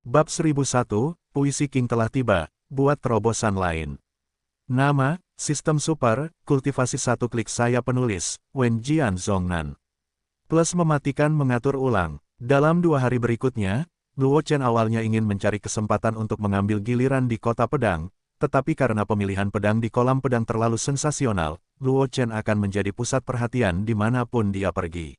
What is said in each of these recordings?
Bab 1001, Puisi King telah tiba, buat terobosan lain. Nama, Sistem Super, Kultivasi 1 klik saya penulis, Wen Jian Zhongnan. Plus mematikan mengatur ulang. Dalam 2 hari berikutnya, Luo Chen awalnya ingin mencari kesempatan untuk mengambil giliran di kota pedang, tetapi karena pemilihan pedang di kolam pedang terlalu sensasional, Luo Chen akan menjadi pusat perhatian dimanapun dia pergi.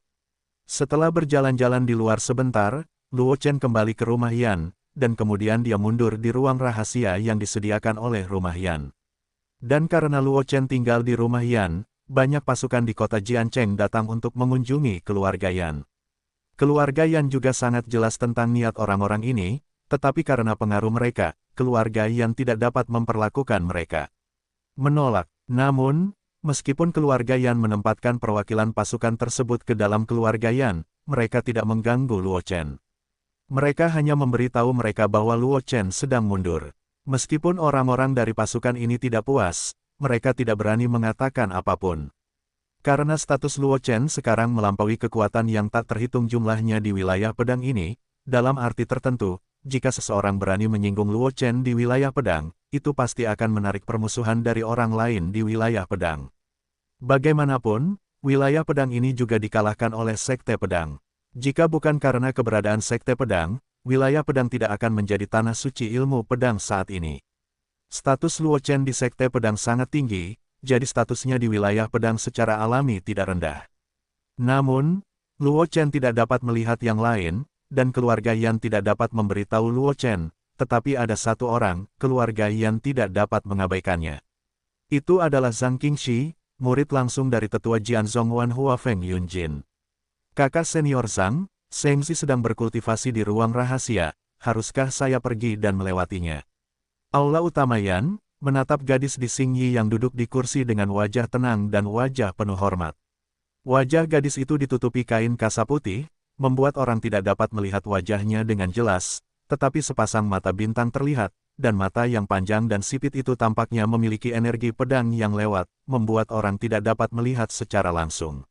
Setelah berjalan-jalan di luar sebentar, Luo Chen kembali ke rumah Yan, dan kemudian dia mundur di ruang rahasia yang disediakan oleh rumah Yan. Dan karena Luo Chen tinggal di rumah Yan, banyak pasukan di kota Jiancheng datang untuk mengunjungi keluarga Yan. Keluarga Yan juga sangat jelas tentang niat orang-orang ini, tetapi karena pengaruh mereka, keluarga Yan tidak dapat memperlakukan mereka. Menolak. Namun, meskipun keluarga Yan menempatkan perwakilan pasukan tersebut ke dalam keluarga Yan, mereka tidak mengganggu Luo Chen. Mereka hanya memberitahu mereka bahwa Luo Chen sedang mundur. Meskipun orang-orang dari pasukan ini tidak puas, mereka tidak berani mengatakan apapun. Karena status Luo Chen sekarang melampaui kekuatan yang tak terhitung jumlahnya di wilayah pedang ini, dalam arti tertentu, jika seseorang berani menyinggung Luo Chen di wilayah pedang, itu pasti akan menarik permusuhan dari orang lain di wilayah pedang. Bagaimanapun, wilayah pedang ini juga dikalahkan oleh Sekte Pedang. Jika bukan karena keberadaan Sekte Pedang, wilayah pedang tidak akan menjadi tanah suci ilmu pedang saat ini. Status Luo Chen di Sekte Pedang sangat tinggi, jadi statusnya di wilayah pedang secara alami tidak rendah. Namun, Luo Chen tidak dapat melihat yang lain, dan keluarga Yan tidak dapat memberitahu Luo Chen, tetapi ada satu orang, keluarga Yan tidak dapat mengabaikannya. Itu adalah Zhang Qingxi, murid langsung dari tetua Jianzhong Wan Hua Feng Yunjin. Kakak senior Zhang, Sengzi sedang berkultivasi di ruang rahasia, haruskah saya pergi dan melewatinya? Aula utama Yan, menatap gadis di Xingyi yang duduk di kursi dengan wajah tenang dan wajah penuh hormat. Wajah gadis itu ditutupi kain kasa putih, membuat orang tidak dapat melihat wajahnya dengan jelas, tetapi sepasang mata bintang terlihat, dan mata yang panjang dan sipit itu tampaknya memiliki energi pedang yang lewat, membuat orang tidak dapat melihat secara langsung.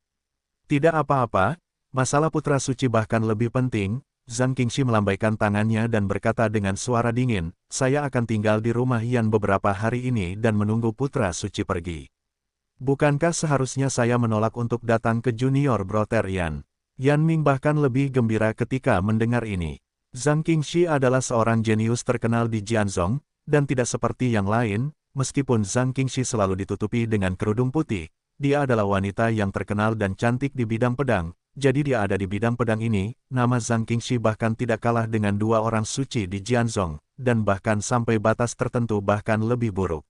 Tidak apa-apa. Masalah putra suci bahkan lebih penting, Zhang Qingxi melambaikan tangannya dan berkata dengan suara dingin, saya akan tinggal di rumah Yan beberapa hari ini dan menunggu putra suci pergi. Bukankah seharusnya saya menolak untuk datang ke junior brother Yan? Yan Ming bahkan lebih gembira ketika mendengar ini. Zhang Qingxi adalah seorang jenius terkenal di Jianzhong, dan tidak seperti yang lain, meskipun Zhang Qingxi selalu ditutupi dengan kerudung putih, dia adalah wanita yang terkenal dan cantik di bidang pedang. Jadi dia ada di bidang pedang ini, nama Zhang Qingxi bahkan tidak kalah dengan 2 orang suci di Jianzhong, dan bahkan sampai batas tertentu bahkan lebih buruk.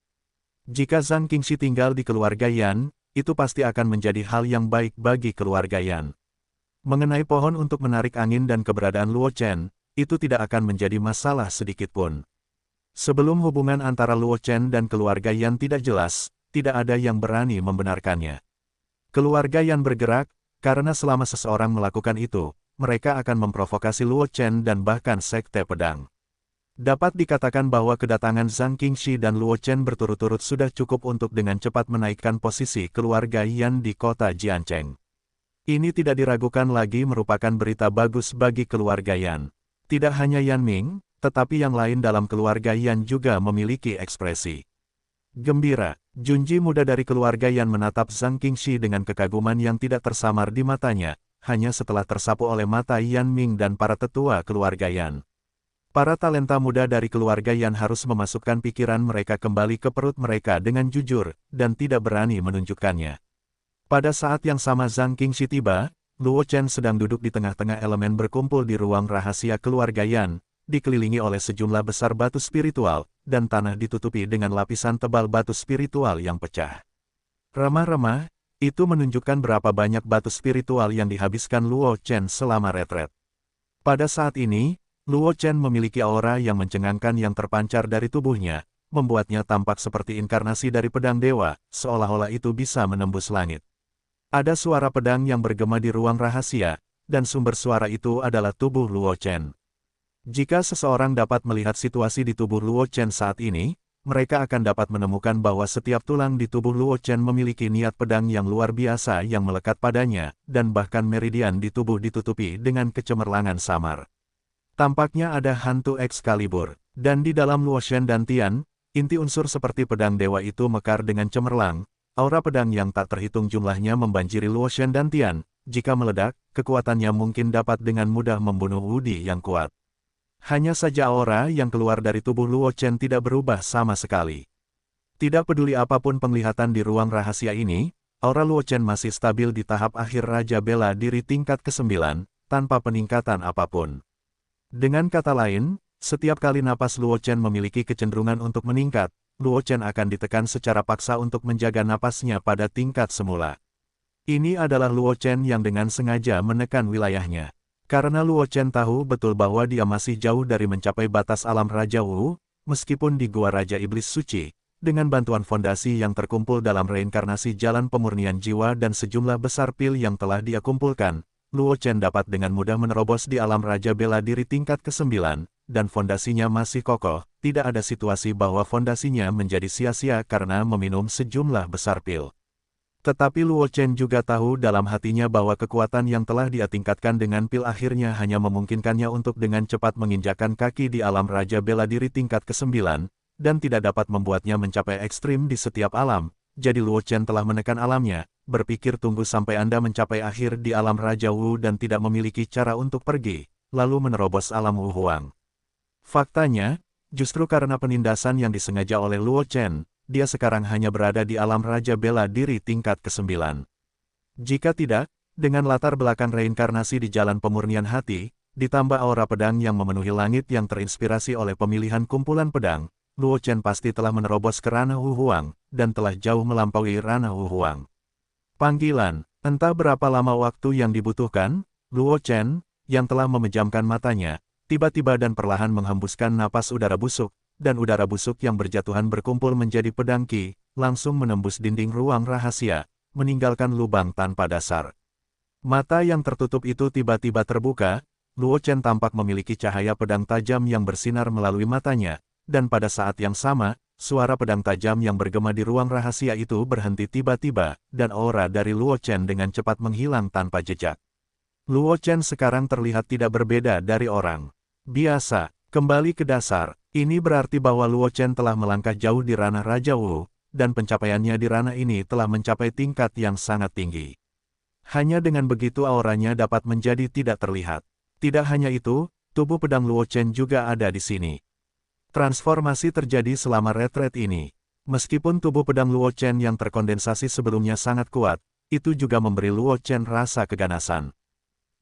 Jika Zhang Qingxi tinggal di keluarga Yan, itu pasti akan menjadi hal yang baik bagi keluarga Yan. Mengenai pohon untuk menarik angin dan keberadaan Luo Chen, itu tidak akan menjadi masalah sedikitpun. Sebelum hubungan antara Luo Chen dan keluarga Yan tidak jelas, tidak ada yang berani membenarkannya. Keluarga Yan bergerak, karena selama seseorang melakukan itu, mereka akan memprovokasi Luo Chen dan bahkan Sekte Pedang. Dapat dikatakan bahwa kedatangan Zhang Qingxi dan Luo Chen berturut-turut sudah cukup untuk dengan cepat menaikkan posisi keluarga Yan di kota Jiancheng. Ini tidak diragukan lagi merupakan berita bagus bagi keluarga Yan. Tidak hanya Yan Ming, tetapi yang lain dalam keluarga Yan juga memiliki ekspresi gembira. Junji muda dari keluarga Yan menatap Zhang Qingxi dengan kekaguman yang tidak tersamar di matanya, hanya setelah tersapu oleh mata Yan Ming dan para tetua keluarga Yan. Para talenta muda dari keluarga Yan harus memasukkan pikiran mereka kembali ke perut mereka dengan jujur, dan tidak berani menunjukkannya. Pada saat yang sama Zhang Qingxi tiba, Luo Chen sedang duduk di tengah-tengah elemen berkumpul di ruang rahasia keluarga Yan, dikelilingi oleh sejumlah besar batu spiritual, dan tanah ditutupi dengan lapisan tebal batu spiritual yang pecah. Remah-remah, itu menunjukkan berapa banyak batu spiritual yang dihabiskan Luo Chen selama retret. Pada saat ini, Luo Chen memiliki aura yang mencengangkan yang terpancar dari tubuhnya, membuatnya tampak seperti inkarnasi dari pedang dewa, seolah-olah itu bisa menembus langit. Ada suara pedang yang bergema di ruang rahasia, dan sumber suara itu adalah tubuh Luo Chen. Jika seseorang dapat melihat situasi di tubuh Luo Chen saat ini, mereka akan dapat menemukan bahwa setiap tulang di tubuh Luo Chen memiliki niat pedang yang luar biasa yang melekat padanya, dan bahkan meridian di tubuh ditutupi dengan kecemerlangan samar. Tampaknya ada hantu Excalibur, dan di dalam Luo Shen dan Tian, inti unsur seperti pedang dewa itu mekar dengan cemerlang, aura pedang yang tak terhitung jumlahnya membanjiri Luo Shen dan Tian, jika meledak, kekuatannya mungkin dapat dengan mudah membunuh Wudi yang kuat. Hanya saja aura yang keluar dari tubuh Luo Chen tidak berubah sama sekali. Tidak peduli apapun penglihatan di ruang rahasia ini, aura Luo Chen masih stabil di tahap akhir Raja Bela Diri tingkat ke-9, tanpa peningkatan apapun. Dengan kata lain, setiap kali napas Luo Chen memiliki kecenderungan untuk meningkat, Luo Chen akan ditekan secara paksa untuk menjaga napasnya pada tingkat semula. Ini adalah Luo Chen yang dengan sengaja menekan wilayahnya. Karena Luo Chen tahu betul bahwa dia masih jauh dari mencapai batas alam Raja Wu, meskipun di Gua Raja Iblis Suci, dengan bantuan fondasi yang terkumpul dalam reinkarnasi jalan pemurnian jiwa dan sejumlah besar pil yang telah dia kumpulkan, Luo Chen dapat dengan mudah menerobos di alam Raja Bela Diri tingkat ke-9, dan fondasinya masih kokoh, tidak ada situasi bahwa fondasinya menjadi sia-sia karena meminum sejumlah besar pil. Tetapi Luo Chen juga tahu dalam hatinya bahwa kekuatan yang telah dia tingkatkan dengan pil akhirnya hanya memungkinkannya untuk dengan cepat menginjakkan kaki di alam Raja Bela Diri tingkat ke-9, dan tidak dapat membuatnya mencapai ekstrim di setiap alam, jadi Luo Chen telah menekan alamnya, berpikir tunggu sampai Anda mencapai akhir di alam Raja Wu dan tidak memiliki cara untuk pergi, lalu menerobos alam Wu Huang. Faktanya, justru karena penindasan yang disengaja oleh Luo Chen, dia sekarang hanya berada di alam Raja Bela Diri tingkat ke-9. Jika tidak, dengan latar belakang reinkarnasi di jalan pemurnian hati, ditambah aura pedang yang memenuhi langit yang terinspirasi oleh pemilihan kumpulan pedang, Luo Chen pasti telah menerobos ke ranah Wu Huang, dan telah jauh melampaui ranah Wu Huang. Panggilan, entah berapa lama waktu yang dibutuhkan, Luo Chen, yang telah memejamkan matanya, tiba-tiba dan perlahan menghembuskan napas udara busuk, dan udara busuk yang berjatuhan berkumpul menjadi pedang Qi, langsung menembus dinding ruang rahasia, meninggalkan lubang tanpa dasar. Mata yang tertutup itu tiba-tiba terbuka, Luo Chen tampak memiliki cahaya pedang tajam yang bersinar melalui matanya, dan pada saat yang sama, suara pedang tajam yang bergema di ruang rahasia itu berhenti tiba-tiba, dan aura dari Luo Chen dengan cepat menghilang tanpa jejak. Luo Chen sekarang terlihat tidak berbeda dari orang biasa, kembali ke dasar. Ini berarti bahwa Luo Chen telah melangkah jauh di ranah Raja Wu, dan pencapaiannya di ranah ini telah mencapai tingkat yang sangat tinggi. Hanya dengan begitu auranya dapat menjadi tidak terlihat. Tidak hanya itu, tubuh pedang Luo Chen juga ada di sini. Transformasi terjadi selama retret ini. Meskipun tubuh pedang Luo Chen yang terkondensasi sebelumnya sangat kuat, itu juga memberi Luo Chen rasa keganasan.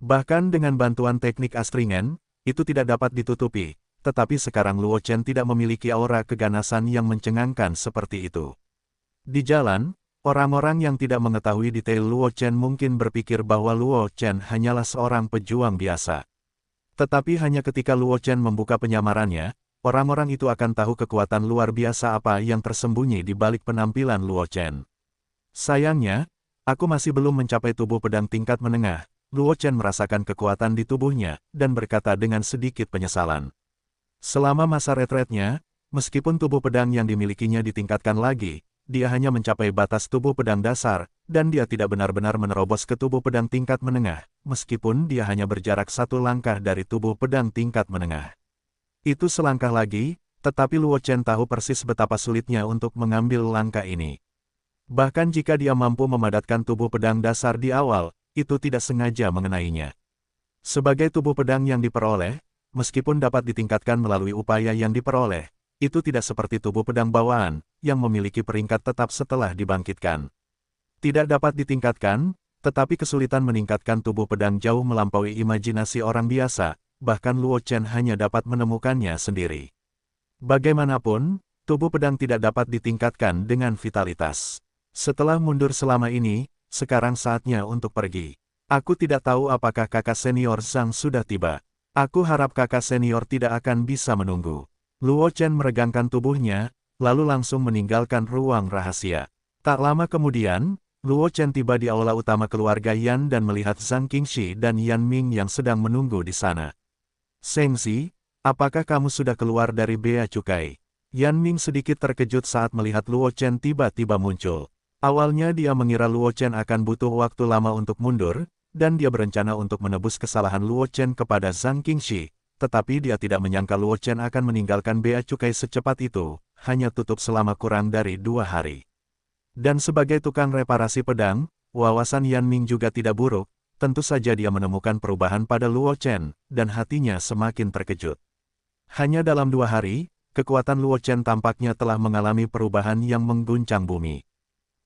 Bahkan dengan bantuan teknik astringen, itu tidak dapat ditutupi, tetapi sekarang Luo Chen tidak memiliki aura keganasan yang mencengangkan seperti itu. Di jalan, orang-orang yang tidak mengetahui detail Luo Chen mungkin berpikir bahwa Luo Chen hanyalah seorang pejuang biasa. Tetapi hanya ketika Luo Chen membuka penyamarannya, orang-orang itu akan tahu kekuatan luar biasa apa yang tersembunyi di balik penampilan Luo Chen. Sayangnya, aku masih belum mencapai tubuh pedang tingkat menengah. Luo Chen merasakan kekuatan di tubuhnya, dan berkata dengan sedikit penyesalan. Selama masa retretnya, meskipun tubuh pedang yang dimilikinya ditingkatkan lagi, dia hanya mencapai batas tubuh pedang dasar, dan dia tidak benar-benar menerobos ke tubuh pedang tingkat menengah, meskipun dia hanya berjarak satu langkah dari tubuh pedang tingkat menengah. Itu selangkah lagi, tetapi Luo Chen tahu persis betapa sulitnya untuk mengambil langkah ini. Bahkan jika dia mampu memadatkan tubuh pedang dasar di awal, itu tidak sengaja mengenainya. Sebagai tubuh pedang yang diperoleh, meskipun dapat ditingkatkan melalui upaya yang diperoleh, itu tidak seperti tubuh pedang bawaan, yang memiliki peringkat tetap setelah dibangkitkan. Tidak dapat ditingkatkan, tetapi kesulitan meningkatkan tubuh pedang jauh melampaui imajinasi orang biasa, bahkan Luo Chen hanya dapat menemukannya sendiri. Bagaimanapun, tubuh pedang tidak dapat ditingkatkan dengan vitalitas. Setelah mundur selama ini, sekarang saatnya untuk pergi. Aku tidak tahu apakah kakak senior Zhang sudah tiba. Aku harap kakak senior tidak akan bisa menunggu. Luo Chen meregangkan tubuhnya, lalu langsung meninggalkan ruang rahasia. Tak lama kemudian, Luo Chen tiba di aula utama keluarga Yan dan melihat Zhang Qingxi dan Yan Ming yang sedang menunggu di sana. Sengzi, apakah kamu sudah keluar dari bea cukai? Yan Ming sedikit terkejut saat melihat Luo Chen tiba-tiba muncul. Awalnya dia mengira Luo Chen akan butuh waktu lama untuk mundur, dan dia berencana untuk menebus kesalahan Luo Chen kepada Zhang Qingxi, tetapi dia tidak menyangka Luo Chen akan meninggalkan bea cukai secepat itu, hanya tutup selama kurang dari 2 hari. Dan sebagai tukang reparasi pedang, wawasan Yan Ming juga tidak buruk, tentu saja dia menemukan perubahan pada Luo Chen, dan hatinya semakin terkejut. Hanya dalam 2 hari, kekuatan Luo Chen tampaknya telah mengalami perubahan yang mengguncang bumi.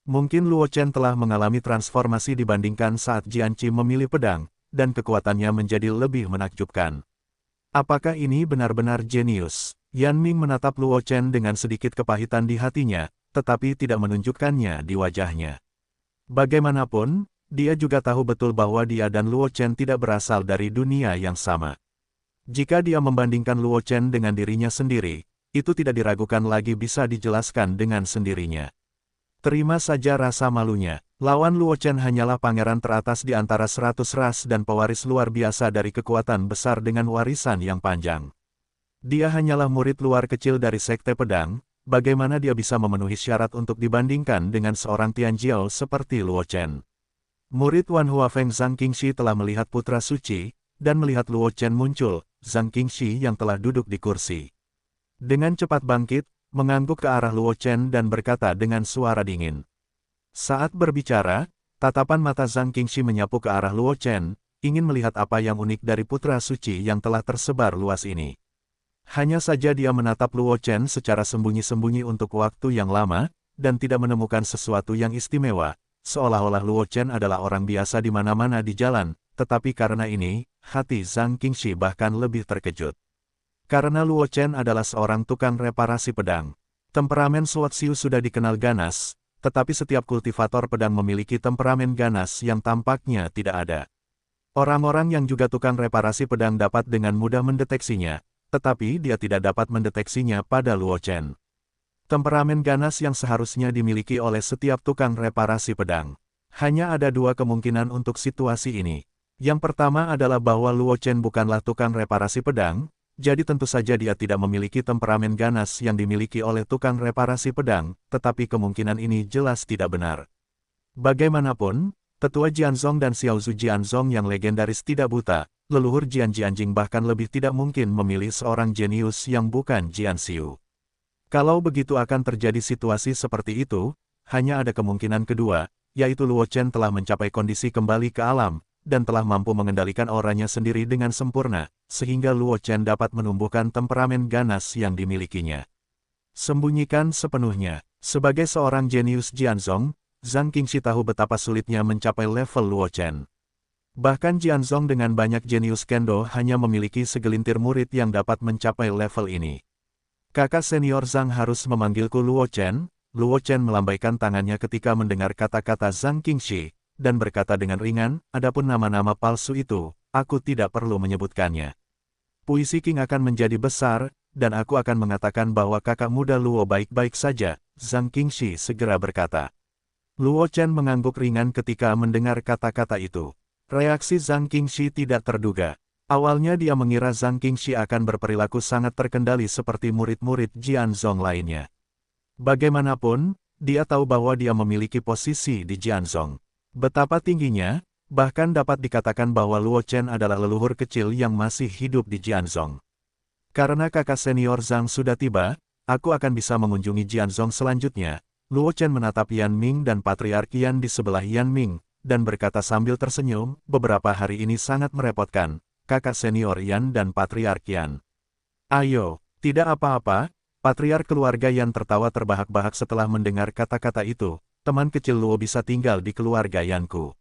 Mungkin Luo Chen telah mengalami transformasi dibandingkan saat Jianqi memilih pedang, dan kekuatannya menjadi lebih menakjubkan. Apakah ini benar-benar jenius? Yan Ming menatap Luo Chen dengan sedikit kepahitan di hatinya, tetapi tidak menunjukkannya di wajahnya. Bagaimanapun, dia juga tahu betul bahwa dia dan Luo Chen tidak berasal dari dunia yang sama. Jika dia membandingkan Luo Chen dengan dirinya sendiri, itu tidak diragukan lagi bisa dijelaskan dengan sendirinya. Terima saja rasa malunya. Lawan Luo Chen hanyalah pangeran teratas di antara 100 ras dan pewaris luar biasa dari kekuatan besar dengan warisan yang panjang. Dia hanyalah murid luar kecil dari sekte pedang, bagaimana dia bisa memenuhi syarat untuk dibandingkan dengan seorang Tianjiao seperti Luo Chen. Murid Wan Huafeng Zhang Qingxi telah melihat putra suci, dan melihat Luo Chen muncul, Zhang Qingxi yang telah duduk di kursi. Dengan cepat bangkit, mengangguk ke arah Luo Chen dan berkata dengan suara dingin. Saat berbicara, tatapan mata Zhang Qingxi menyapu ke arah Luo Chen, ingin melihat apa yang unik dari putra suci yang telah tersebar luas ini. Hanya saja dia menatap Luo Chen secara sembunyi-sembunyi untuk waktu yang lama, dan tidak menemukan sesuatu yang istimewa, seolah-olah Luo Chen adalah orang biasa di mana-mana di jalan, tetapi karena ini, hati Zhang Qingxi bahkan lebih terkejut. Karena Luo Chen adalah seorang tukang reparasi pedang. Temperamen Sword Xiu sudah dikenal ganas, tetapi setiap kultivator pedang memiliki temperamen ganas yang tampaknya tidak ada. Orang-orang yang juga tukang reparasi pedang dapat dengan mudah mendeteksinya, tetapi dia tidak dapat mendeteksinya pada Luo Chen. Temperamen ganas yang seharusnya dimiliki oleh setiap tukang reparasi pedang. Hanya ada 2 kemungkinan untuk situasi ini. Yang pertama adalah bahwa Luo Chen bukanlah tukang reparasi pedang, jadi tentu saja dia tidak memiliki temperamen ganas yang dimiliki oleh tukang reparasi pedang, tetapi kemungkinan ini jelas tidak benar. Bagaimanapun, tetua Jianzong dan Xiaozu Jianzong yang legendaris tidak buta, leluhur Jian Jianjing bahkan lebih tidak mungkin memilih seorang jenius yang bukan Jian Xiu. Kalau begitu akan terjadi situasi seperti itu, hanya ada kemungkinan kedua, yaitu Luo Chen telah mencapai kondisi kembali ke alam, dan telah mampu mengendalikan auranya sendiri dengan sempurna, sehingga Luo Chen dapat menumbuhkan temperamen ganas yang dimilikinya. Sembunyikan sepenuhnya. Sebagai seorang jenius Jianzong, Zhang Qingxi tahu betapa sulitnya mencapai level Luo Chen. Bahkan Jianzong dengan banyak jenius kendo hanya memiliki segelintir murid yang dapat mencapai level ini. Kakak senior Zhang harus memanggilku Luo Chen. Luo Chen melambaikan tangannya ketika mendengar kata-kata Zhang Qingxi, dan berkata dengan ringan, adapun nama-nama palsu itu, aku tidak perlu menyebutkannya. Puisi King akan menjadi besar, dan aku akan mengatakan bahwa kakak muda Luo baik-baik saja, Zhang Qingxi segera berkata. Luo Chen mengangguk ringan ketika mendengar kata-kata itu. Reaksi Zhang Qingxi tidak terduga. Awalnya dia mengira Zhang Qingxi akan berperilaku sangat terkendali seperti murid-murid Jianzong lainnya. Bagaimanapun, dia tahu bahwa dia memiliki posisi di Jianzong. Betapa tingginya, bahkan dapat dikatakan bahwa Luo Chen adalah leluhur kecil yang masih hidup di Jianzong. Karena kakak senior Zhang sudah tiba, aku akan bisa mengunjungi Jianzong selanjutnya. Luo Chen menatap Yan Ming dan Patriark Yan di sebelah Yan Ming, dan berkata sambil tersenyum, beberapa hari ini sangat merepotkan, kakak senior Yan dan Patriark Yan. Ayo, tidak apa-apa, Patriark keluarga Yan tertawa terbahak-bahak setelah mendengar kata-kata itu. Teman kecil Luo bisa tinggal di keluarga Yanku.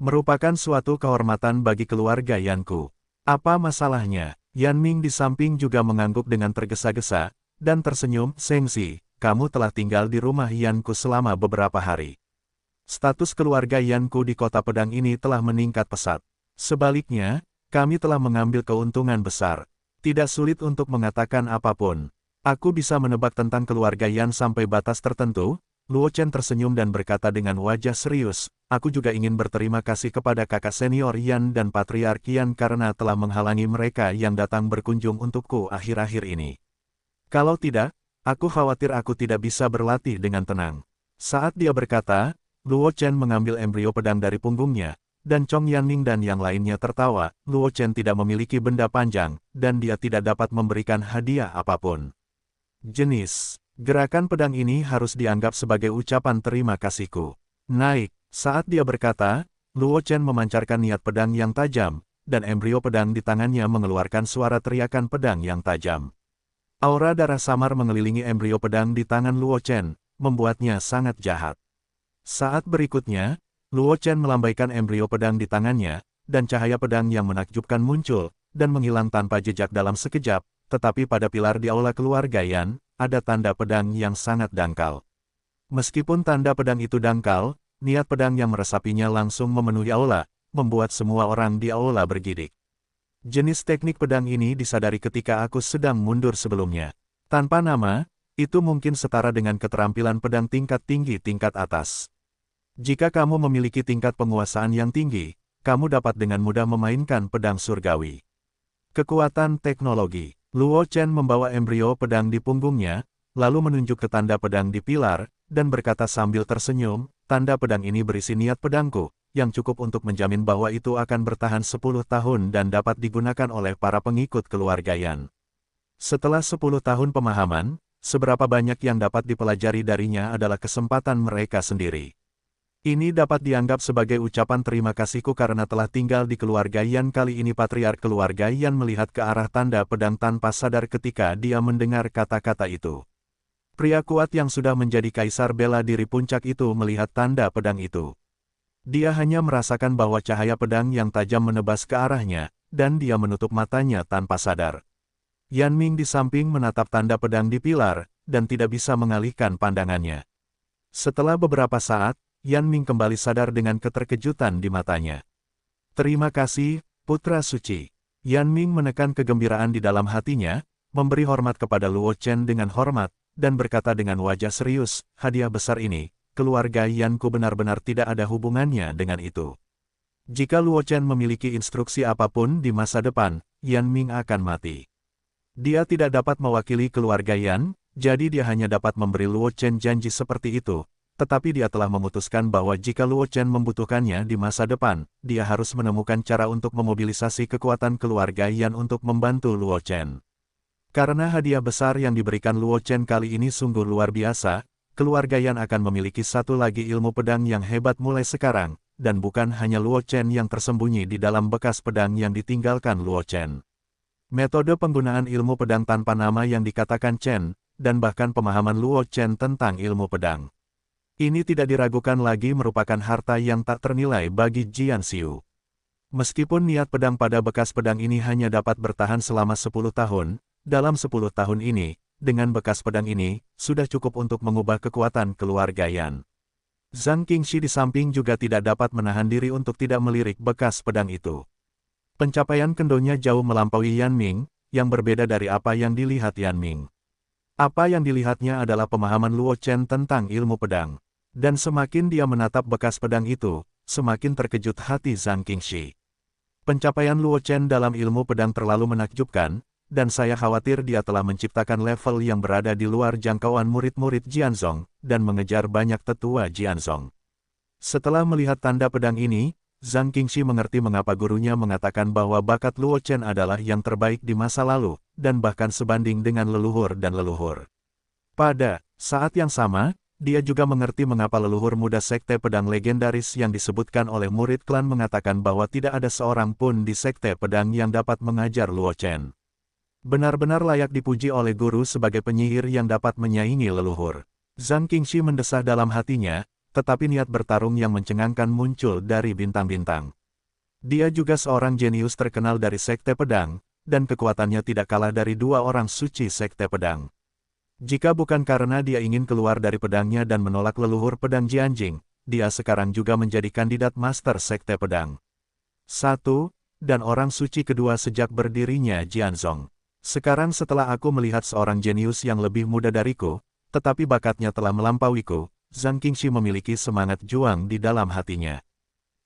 Merupakan suatu kehormatan bagi keluarga Yanku. Apa masalahnya? Yan Ming di samping juga mengangguk dengan tergesa-gesa, dan tersenyum, Sengzi, kamu telah tinggal di rumah Yanku selama beberapa hari. Status keluarga Yanku di kota pedang ini telah meningkat pesat. Sebaliknya, kami telah mengambil keuntungan besar. Tidak sulit untuk mengatakan apapun. Aku bisa menebak tentang keluarga Yan sampai batas tertentu. Luo Chen tersenyum dan berkata dengan wajah serius, aku juga ingin berterima kasih kepada kakak senior Yan dan Patriark Yan karena telah menghalangi mereka yang datang berkunjung untukku akhir-akhir ini. Kalau tidak, aku khawatir aku tidak bisa berlatih dengan tenang. Saat dia berkata, Luo Chen mengambil embrio pedang dari punggungnya, dan Chong Yanning dan yang lainnya tertawa. Luo Chen tidak memiliki benda panjang, dan dia tidak dapat memberikan hadiah apapun. Jenis gerakan pedang ini harus dianggap sebagai ucapan terima kasihku. Naik. Saat dia berkata, Luo Chen memancarkan niat pedang yang tajam, dan embrio pedang di tangannya mengeluarkan suara teriakan pedang yang tajam. Aura darah samar mengelilingi embrio pedang di tangan Luo Chen, membuatnya sangat jahat. Saat berikutnya, Luo Chen melambaikan embrio pedang di tangannya, dan cahaya pedang yang menakjubkan muncul, dan menghilang tanpa jejak dalam sekejap, tetapi pada pilar di aula keluarga Yan, ada tanda pedang yang sangat dangkal. Meskipun tanda pedang itu dangkal, niat pedang yang meresapinya langsung memenuhi aula, membuat semua orang di aula bergidik. Jenis teknik pedang ini disadari ketika aku sedang mundur sebelumnya. Tanpa nama, itu mungkin setara dengan keterampilan pedang tingkat tinggi tingkat atas. Jika kamu memiliki tingkat penguasaan yang tinggi, kamu dapat dengan mudah memainkan pedang surgawi. Kekuatan teknologi. Luo Chen membawa embrio pedang di punggungnya, lalu menunjuk ke tanda pedang di pilar, dan berkata sambil tersenyum, tanda pedang ini berisi niat pedangku, yang cukup untuk menjamin bahwa itu akan bertahan 10 tahun dan dapat digunakan oleh para pengikut keluarga Yan. Setelah 10 tahun pemahaman, seberapa banyak yang dapat dipelajari darinya adalah kesempatan mereka sendiri. Ini dapat dianggap sebagai ucapan terima kasihku karena telah tinggal di keluarga Yan. Kali ini patriark keluarga Yan melihat ke arah tanda pedang tanpa sadar ketika dia mendengar kata-kata itu. Pria kuat yang sudah menjadi kaisar bela diri puncak itu melihat tanda pedang itu. Dia hanya merasakan bahwa cahaya pedang yang tajam menebas ke arahnya, dan dia menutup matanya tanpa sadar. Yan Ming di samping menatap tanda pedang di pilar, dan tidak bisa mengalihkan pandangannya. Setelah beberapa saat, Yan Ming kembali sadar dengan keterkejutan di matanya. Terima kasih, Putra Suci. Yan Ming menekan kegembiraan di dalam hatinya, memberi hormat kepada Luo Chen dengan hormat, dan berkata dengan wajah serius, hadiah besar ini, keluarga Yanku benar-benar tidak ada hubungannya dengan itu. Jika Luo Chen memiliki instruksi apapun di masa depan, Yan Ming akan mati. Dia tidak dapat mewakili keluarga Yan, jadi dia hanya dapat memberi Luo Chen janji seperti itu. Tetapi dia telah memutuskan bahwa jika Luo Chen membutuhkannya di masa depan, dia harus menemukan cara untuk memobilisasi kekuatan keluarga Yan untuk membantu Luo Chen. Karena hadiah besar yang diberikan Luo Chen kali ini sungguh luar biasa, keluarga Yan akan memiliki satu lagi ilmu pedang yang hebat mulai sekarang, dan bukan hanya Luo Chen yang tersembunyi di dalam bekas pedang yang ditinggalkan Luo Chen. Metode penggunaan ilmu pedang tanpa nama yang dikatakan Chen, dan bahkan pemahaman Luo Chen tentang ilmu pedang. Ini tidak diragukan lagi merupakan harta yang tak ternilai bagi Jian Xiu. Meskipun niat pedang pada bekas pedang ini hanya dapat bertahan selama 10 tahun, dalam 10 tahun ini, dengan bekas pedang ini, sudah cukup untuk mengubah kekuatan keluarga Yan. Zhang Qingxi di samping juga tidak dapat menahan diri untuk tidak melirik bekas pedang itu. Pencapaian kendonya jauh melampaui Yan Ming, yang berbeda dari apa yang dilihat Yan Ming. Apa yang dilihatnya adalah pemahaman Luo Chen tentang ilmu pedang. Dan semakin dia menatap bekas pedang itu, semakin terkejut hati Zhang Qingxi. Pencapaian Luo Chen dalam ilmu pedang terlalu menakjubkan, dan saya khawatir dia telah menciptakan level yang berada di luar jangkauan murid-murid Jianzong, dan mengejar banyak tetua Jianzong. Setelah melihat tanda pedang ini, Zhang Qingxi mengerti mengapa gurunya mengatakan bahwa bakat Luo Chen adalah yang terbaik di masa lalu, dan bahkan sebanding dengan leluhur dan leluhur. Pada saat yang sama, dia juga mengerti mengapa leluhur muda sekte pedang legendaris yang disebutkan oleh murid klan mengatakan bahwa tidak ada seorang pun di sekte pedang yang dapat mengajar Luo Chen. Benar-benar layak dipuji oleh guru sebagai penyihir yang dapat menyaingi leluhur. Zhang Qingxi mendesah dalam hatinya, tetapi niat bertarung yang mencengangkan muncul dari bintang-bintang. Dia juga seorang jenius terkenal dari sekte pedang, dan kekuatannya tidak kalah dari dua orang suci sekte pedang. Jika bukan karena dia ingin keluar dari pedangnya dan menolak leluhur pedang Jianjing, dia sekarang juga menjadi kandidat master sekte pedang. 1. Dan orang suci kedua sejak berdirinya Jianzong. Sekarang setelah aku melihat seorang jenius yang lebih muda dariku, tetapi bakatnya telah melampauiku, Zhang Qingxi memiliki semangat juang di dalam hatinya.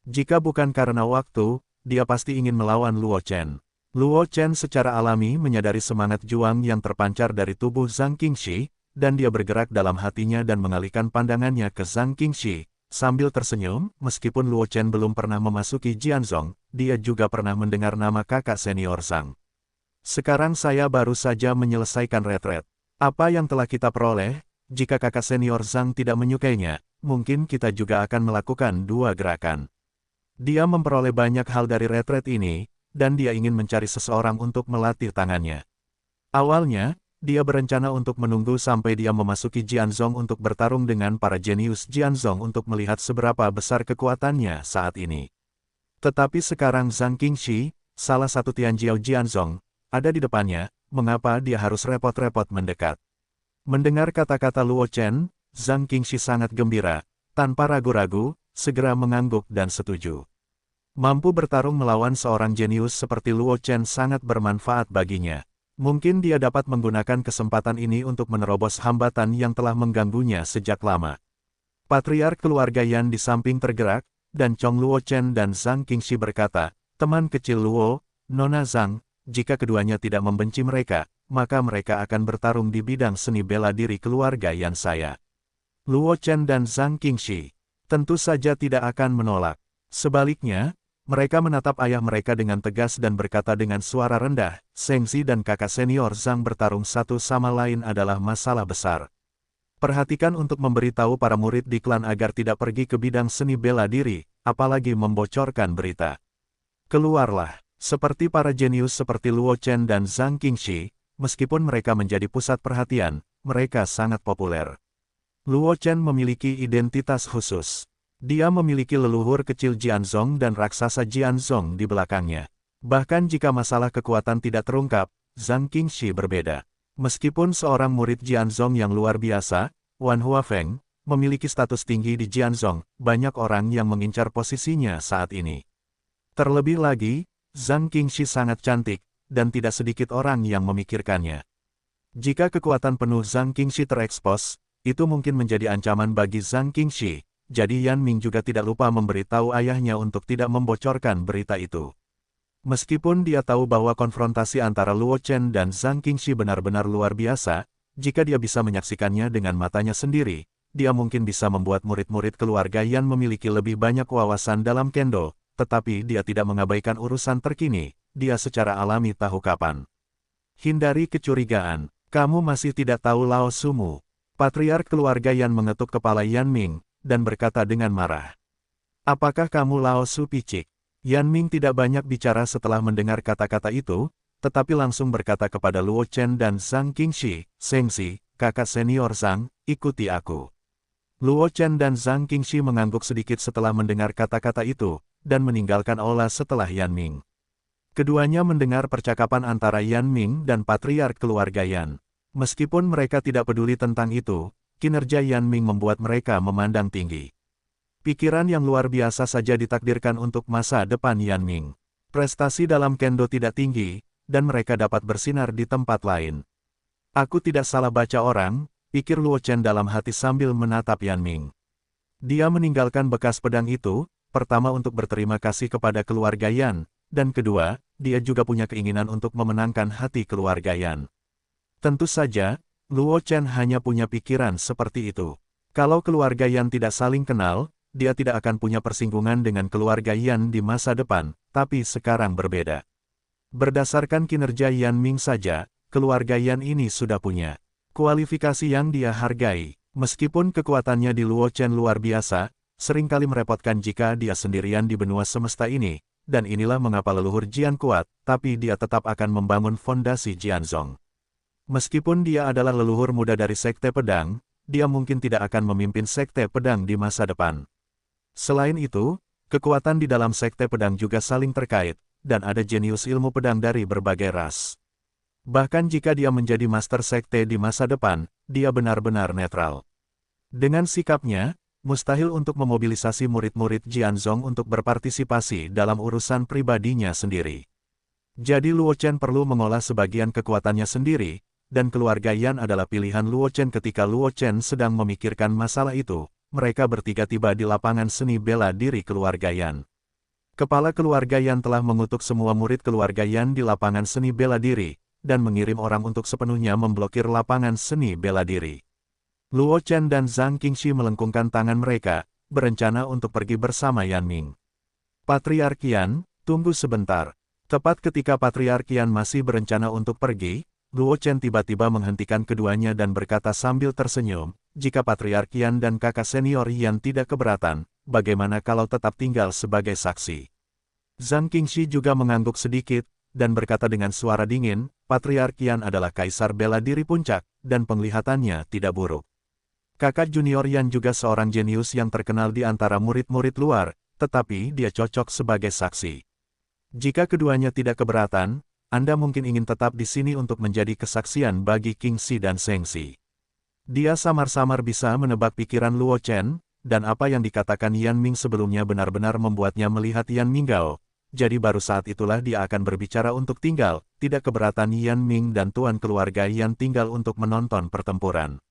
Jika bukan karena waktu, dia pasti ingin melawan Luo Chen. Luo Chen secara alami menyadari semangat juang yang terpancar dari tubuh Zhang Qingxi, dan dia bergerak dalam hatinya dan mengalihkan pandangannya ke Zhang Qingxi, sambil tersenyum, meskipun Luo Chen belum pernah memasuki Jianzhong, dia juga pernah mendengar nama kakak senior Zhang. Sekarang saya baru saja menyelesaikan retret. Apa yang telah kita peroleh, jika kakak senior Zhang tidak menyukainya, mungkin kita juga akan melakukan dua gerakan. Dia memperoleh banyak hal dari retret ini, dan dia ingin mencari seseorang untuk melatih tangannya. Awalnya, dia berencana untuk menunggu sampai dia memasuki Jianzhong untuk bertarung dengan para jenius Jianzhong untuk melihat seberapa besar kekuatannya saat ini. Tetapi sekarang Zhang Qingxi, salah satu Tianjiao Jianzhong, ada di depannya, mengapa dia harus repot-repot mendekat? Mendengar kata-kata Luo Chen, Zhang Qingxi sangat gembira, tanpa ragu-ragu, segera mengangguk dan setuju. Mampu bertarung melawan seorang jenius seperti Luo Chen sangat bermanfaat baginya. Mungkin dia dapat menggunakan kesempatan ini untuk menerobos hambatan yang telah mengganggunya sejak lama. Patriark keluarga Yan di samping tergerak, dan Chong Luo Chen dan Zhang Qingxi berkata, teman kecil Luo, Nona Zhang, jika keduanya tidak membenci mereka, maka mereka akan bertarung di bidang seni bela diri keluarga Yan saya. Luo Chen dan Zhang Qingxi tentu saja tidak akan menolak. Sebaliknya, mereka menatap ayah mereka dengan tegas dan berkata dengan suara rendah, Sengzi dan kakak senior Zhang bertarung satu sama lain adalah masalah besar. Perhatikan untuk memberitahu para murid di klan agar tidak pergi ke bidang seni bela diri, apalagi membocorkan berita. Keluarlah, seperti para jenius seperti Luo Chen dan Zhang Qingxi, meskipun mereka menjadi pusat perhatian, mereka sangat populer. Luo Chen memiliki identitas khusus. Dia memiliki leluhur kecil Jianzhong dan raksasa Jianzhong di belakangnya. Bahkan jika masalah kekuatan tidak terungkap, Zhang Qingxi berbeda. Meskipun seorang murid Jianzhong yang luar biasa, Wan Huafeng, memiliki status tinggi di Jianzhong, banyak orang yang mengincar posisinya saat ini. Terlebih lagi, Zhang Qingxi sangat cantik, dan tidak sedikit orang yang memikirkannya. Jika kekuatan penuh Zhang Qingxi terekspos, itu mungkin menjadi ancaman bagi Zhang Qingxi. Jadi Yan Ming juga tidak lupa memberitahu ayahnya untuk tidak membocorkan berita itu. Meskipun dia tahu bahwa konfrontasi antara Luo Chen dan Zhang Qingxi benar-benar luar biasa, jika dia bisa menyaksikannya dengan matanya sendiri, dia mungkin bisa membuat murid-murid keluarga Yan memiliki lebih banyak wawasan dalam kendo, tetapi dia tidak mengabaikan urusan terkini, dia secara alami tahu kapan. Hindari kecurigaan, kamu masih tidak tahu Lao Sumu. Patriark keluarga Yan mengetuk kepala Yan Ming, dan berkata dengan marah. Apakah kamu Lao Su picik? Yan Ming tidak banyak bicara setelah mendengar kata-kata itu, tetapi langsung berkata kepada Luo Chen dan Zhang Qingxi, Sengzi, kakak senior Zhang, ikuti aku. Luo Chen dan Zhang Qingxi mengangguk sedikit setelah mendengar kata-kata itu, dan meninggalkan aula setelah Yan Ming. Keduanya mendengar percakapan antara Yan Ming dan patriark keluarga Yan. Meskipun mereka tidak peduli tentang itu, kinerja Yan Ming membuat mereka memandang tinggi. Pikiran yang luar biasa saja ditakdirkan untuk masa depan Yan Ming. Prestasi dalam kendo tidak tinggi, dan mereka dapat bersinar di tempat lain. Aku tidak salah baca orang, pikir Luo Chen dalam hati sambil menatap Yan Ming. Dia meninggalkan bekas pedang itu, pertama untuk berterima kasih kepada keluarga Yan, dan kedua, dia juga punya keinginan untuk memenangkan hati keluarga Yan. Tentu saja, Luo Chen hanya punya pikiran seperti itu. Kalau keluarga Yan tidak saling kenal, dia tidak akan punya persinggungan dengan keluarga Yan di masa depan, tapi sekarang berbeda. Berdasarkan kinerja Yan Ming saja, keluarga Yan ini sudah punya kualifikasi yang dia hargai. Meskipun kekuatannya di Luo Chen luar biasa, seringkali merepotkan jika dia sendirian di benua semesta ini, dan inilah mengapa leluhur Jian kuat, tapi dia tetap akan membangun fondasi Jianzhong. Meskipun dia adalah leluhur muda dari Sekte Pedang, dia mungkin tidak akan memimpin Sekte Pedang di masa depan. Selain itu, kekuatan di dalam Sekte Pedang juga saling terkait, dan ada jenius ilmu pedang dari berbagai ras. Bahkan jika dia menjadi Master Sekte di masa depan, dia benar-benar netral. Dengan sikapnya, mustahil untuk memobilisasi murid-murid Jianzhong untuk berpartisipasi dalam urusan pribadinya sendiri. Jadi Luo Chen perlu mengolah sebagian kekuatannya sendiri, dan keluarga Yan adalah pilihan Luo Chen ketika Luo Chen sedang memikirkan masalah itu. Mereka bertiga tiba di lapangan seni bela diri keluarga Yan. Kepala keluarga Yan telah mengutuk semua murid keluarga Yan di lapangan seni bela diri, dan mengirim orang untuk sepenuhnya memblokir lapangan seni bela diri. Luo Chen dan Zhang Qingxi melengkungkan tangan mereka, berencana untuk pergi bersama Yan Ming. Patriark Yan, tunggu sebentar. Tepat ketika Patriark Yan masih berencana untuk pergi, Luo Chen tiba-tiba menghentikan keduanya dan berkata sambil tersenyum, jika Patriark Yan dan kakak senior Yan tidak keberatan, bagaimana kalau tetap tinggal sebagai saksi? Zhang Qingxi juga mengangguk sedikit, dan berkata dengan suara dingin, Patriark Yan adalah kaisar bela diri puncak, dan penglihatannya tidak buruk. Kakak junior Yan juga seorang jenius yang terkenal di antara murid-murid luar, tetapi dia cocok sebagai saksi. Jika keduanya tidak keberatan, Anda mungkin ingin tetap di sini untuk menjadi kesaksian bagi Qingxi dan Zhengxi. Dia samar-samar bisa menebak pikiran Luo Chen, dan apa yang dikatakan Yan Ming sebelumnya benar-benar membuatnya melihat Yan Minggao. Jadi baru saat itulah dia akan berbicara untuk tinggal, tidak keberatan Yan Ming dan tuan keluarga Yan tinggal untuk menonton pertempuran.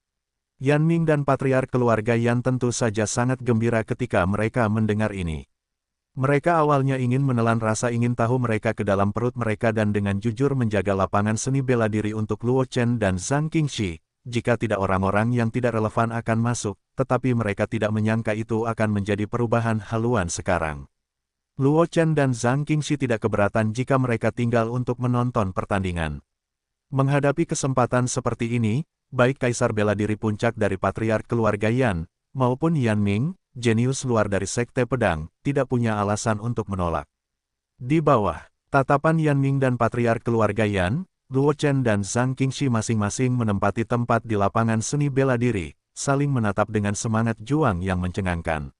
Yan Ming dan patriark keluarga Yan tentu saja sangat gembira ketika mereka mendengar ini. Mereka awalnya ingin menelan rasa ingin tahu mereka ke dalam perut mereka dan dengan jujur menjaga lapangan seni bela diri untuk Luo Chen dan Zhang Qingxi, jika tidak orang-orang yang tidak relevan akan masuk, tetapi mereka tidak menyangka itu akan menjadi perubahan haluan sekarang. Luo Chen dan Zhang Qingxi tidak keberatan jika mereka tinggal untuk menonton pertandingan. Menghadapi kesempatan seperti ini, baik kaisar bela diri puncak dari patriark keluarga Yan, maupun Yan Ming, jenius luar dari sekte pedang, tidak punya alasan untuk menolak. Di bawah tatapan Yan Ming dan patriark keluarga Yan, Luo Chen dan Zhang Qingxi masing-masing menempati tempat di lapangan seni bela diri, saling menatap dengan semangat juang yang mencengangkan.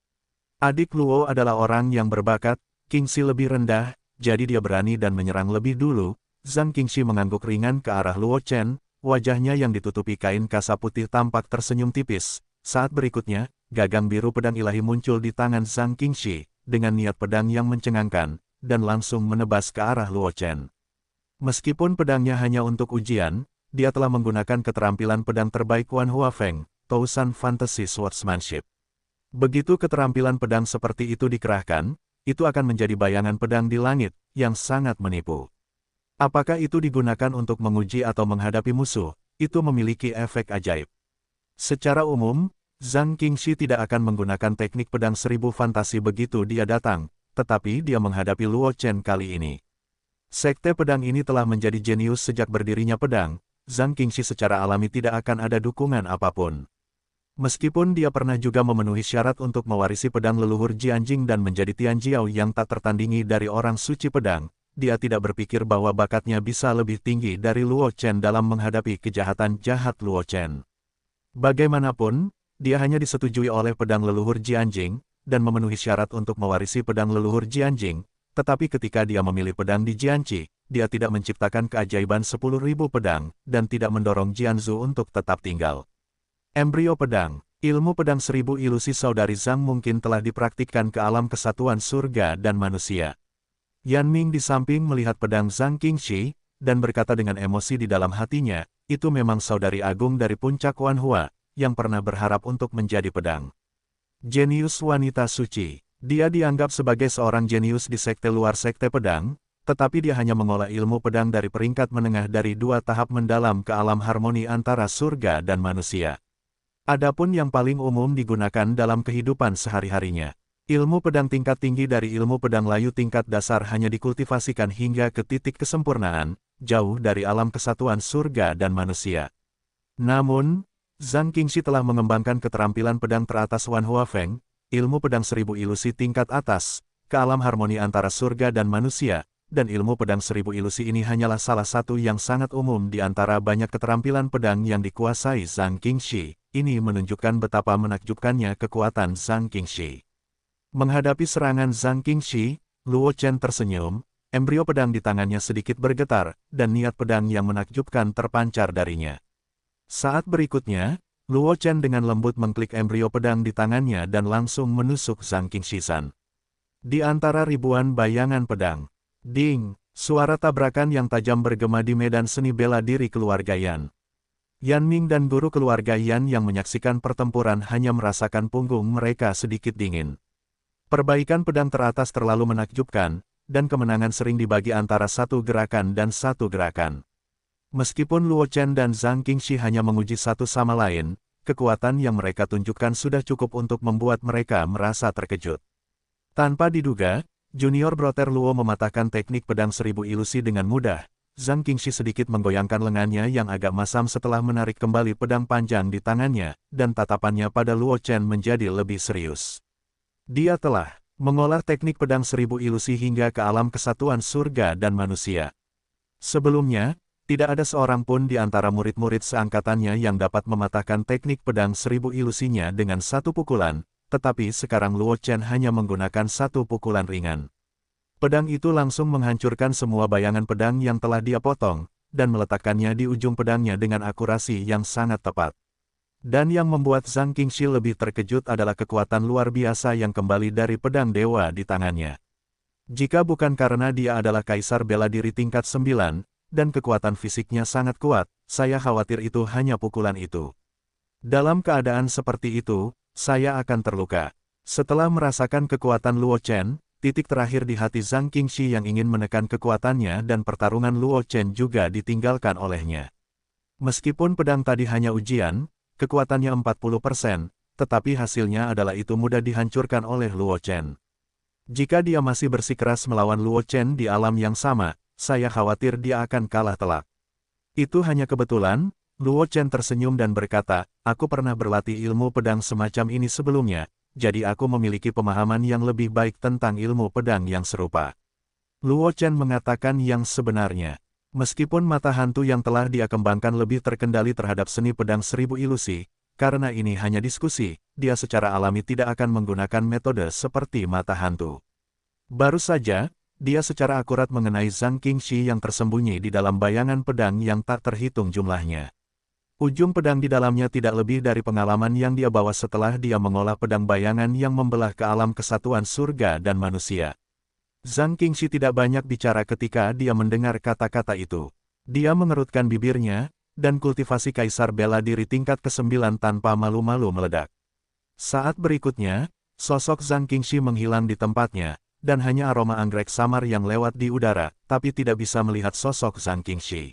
Adik Luo adalah orang yang berbakat, Qingxi lebih rendah, jadi dia berani dan menyerang lebih dulu. Zhang Qingxi mengangguk ringan ke arah Luo Chen. Wajahnya yang ditutupi kain kasa putih tampak tersenyum tipis. Saat berikutnya, gagang biru pedang ilahi muncul di tangan Zhang Qingxi, dengan niat pedang yang mencengangkan, dan langsung menebas ke arah Luo Chen. Meskipun pedangnya hanya untuk ujian, dia telah menggunakan keterampilan pedang terbaik Wan Huafeng, Tousan Fantasy Swordsmanship. Begitu keterampilan pedang seperti itu dikerahkan, itu akan menjadi bayangan pedang di langit, yang sangat menipu. Apakah itu digunakan untuk menguji atau menghadapi musuh, itu memiliki efek ajaib. Secara umum, Zhang Qingxi tidak akan menggunakan teknik pedang 1000 fantasi begitu dia datang, tetapi dia menghadapi Luo Chen kali ini. Sekte pedang ini telah menjadi jenius sejak berdirinya pedang, Zhang Qingxi secara alami tidak akan ada dukungan apapun. Meskipun dia pernah juga memenuhi syarat untuk mewarisi pedang leluhur Jianjing dan menjadi Tianjiao yang tak tertandingi dari orang suci pedang, dia tidak berpikir bahwa bakatnya bisa lebih tinggi dari Luo Chen dalam menghadapi kejahatan jahat Luo Chen. Bagaimanapun, dia hanya disetujui oleh pedang leluhur Jianjing, dan memenuhi syarat untuk mewarisi pedang leluhur Jianjing, tetapi ketika dia memilih pedang di Jianqi, dia tidak menciptakan keajaiban 10.000 pedang, dan tidak mendorong Jianzhu untuk tetap tinggal. Embrio pedang, ilmu pedang 1000 ilusi saudari Zhang mungkin telah dipraktikkan ke alam kesatuan surga dan manusia. Yan Ming di samping melihat pedang Zhang Qingxi, dan berkata dengan emosi di dalam hatinya, itu memang saudari agung dari puncak Wan Hua, yang pernah berharap untuk menjadi pedang. Jenius wanita suci, dia dianggap sebagai seorang jenius di sekte luar sekte pedang, tetapi dia hanya mengolah ilmu pedang dari peringkat menengah dari 2 tahap mendalam ke alam harmoni antara surga dan manusia. Adapun yang paling umum digunakan dalam kehidupan sehari-harinya. Ilmu pedang tingkat tinggi dari ilmu pedang layu tingkat dasar hanya dikultivasikan hingga ke titik kesempurnaan, jauh dari alam kesatuan surga dan manusia. Namun, Zhang Qingxi telah mengembangkan keterampilan pedang teratas Wan Huafeng, ilmu pedang 1000 ilusi tingkat atas, ke alam harmoni antara surga dan manusia, dan ilmu pedang 1000 ilusi ini hanyalah salah satu yang sangat umum di antara banyak keterampilan pedang yang dikuasai Zhang Qingxi. Ini menunjukkan betapa menakjubkannya kekuatan Zhang Qingxi. Menghadapi serangan Zhang Qingxi, Luo Chen tersenyum, embrio pedang di tangannya sedikit bergetar, dan niat pedang yang menakjubkan terpancar darinya. Saat berikutnya, Luo Chen dengan lembut mengklik embrio pedang di tangannya dan langsung menusuk Zhang Qingxi-san. Di antara ribuan bayangan pedang, ding, suara tabrakan yang tajam bergema di medan seni bela diri keluarga Yan. Yan Ming dan guru keluarga Yan yang menyaksikan pertempuran hanya merasakan punggung mereka sedikit dingin. Perbaikan pedang teratas terlalu menakjubkan, dan kemenangan sering dibagi antara satu gerakan dan satu gerakan. Meskipun Luo Chen dan Zhang Qingxi hanya menguji satu sama lain, kekuatan yang mereka tunjukkan sudah cukup untuk membuat mereka merasa terkejut. Tanpa diduga, Junior Brother Luo mematahkan teknik pedang 1000 ilusi dengan mudah. Zhang Qingxi sedikit menggoyangkan lengannya yang agak masam setelah menarik kembali pedang panjang di tangannya, dan tatapannya pada Luo Chen menjadi lebih serius. Dia telah mengolah teknik pedang 1000 ilusi hingga ke alam kesatuan surga dan manusia. Sebelumnya, tidak ada seorang pun di antara murid-murid seangkatannya yang dapat mematahkan teknik pedang 1000 ilusinya dengan satu pukulan, tetapi sekarang Luo Chen hanya menggunakan satu pukulan ringan. Pedang itu langsung menghancurkan semua bayangan pedang yang telah dia potong, dan meletakkannya di ujung pedangnya dengan akurasi yang sangat tepat. Dan yang membuat Zhang Qingxi lebih terkejut adalah kekuatan luar biasa yang kembali dari pedang dewa di tangannya. Jika bukan karena dia adalah kaisar bela diri tingkat 9, dan kekuatan fisiknya sangat kuat, saya khawatir itu hanya pukulan itu. Dalam keadaan seperti itu, saya akan terluka. Setelah merasakan kekuatan Luo Chen, titik terakhir di hati Zhang Qingxi yang ingin menekan kekuatannya dan pertarungan Luo Chen juga ditinggalkan olehnya. Meskipun pedang tadi hanya ujian, kekuatannya 40%, tetapi hasilnya adalah itu mudah dihancurkan oleh Luo Chen. Jika dia masih bersikeras melawan Luo Chen di alam yang sama, saya khawatir dia akan kalah telak. Itu hanya kebetulan. Luo Chen tersenyum dan berkata, aku pernah berlatih ilmu pedang semacam ini sebelumnya, jadi aku memiliki pemahaman yang lebih baik tentang ilmu pedang yang serupa. Luo Chen mengatakan yang sebenarnya. Meskipun mata hantu yang telah dia kembangkan lebih terkendali terhadap seni pedang 1000 ilusi, karena ini hanya diskusi, dia secara alami tidak akan menggunakan metode seperti mata hantu. Baru saja, dia secara akurat mengenai Zhang Qingxi yang tersembunyi di dalam bayangan pedang yang tak terhitung jumlahnya. Ujung pedang di dalamnya tidak lebih dari pengalaman yang dia bawa setelah dia mengolah pedang bayangan yang membelah ke alam kesatuan surga dan manusia. Zhang Qingxi tidak banyak bicara ketika dia mendengar kata-kata itu. Dia mengerutkan bibirnya, dan kultivasi kaisar bela diri tingkat ke-9 tanpa malu-malu meledak. Saat berikutnya, sosok Zhang Qingxi menghilang di tempatnya, dan hanya aroma anggrek samar yang lewat di udara, tapi tidak bisa melihat sosok Zhang Qingxi.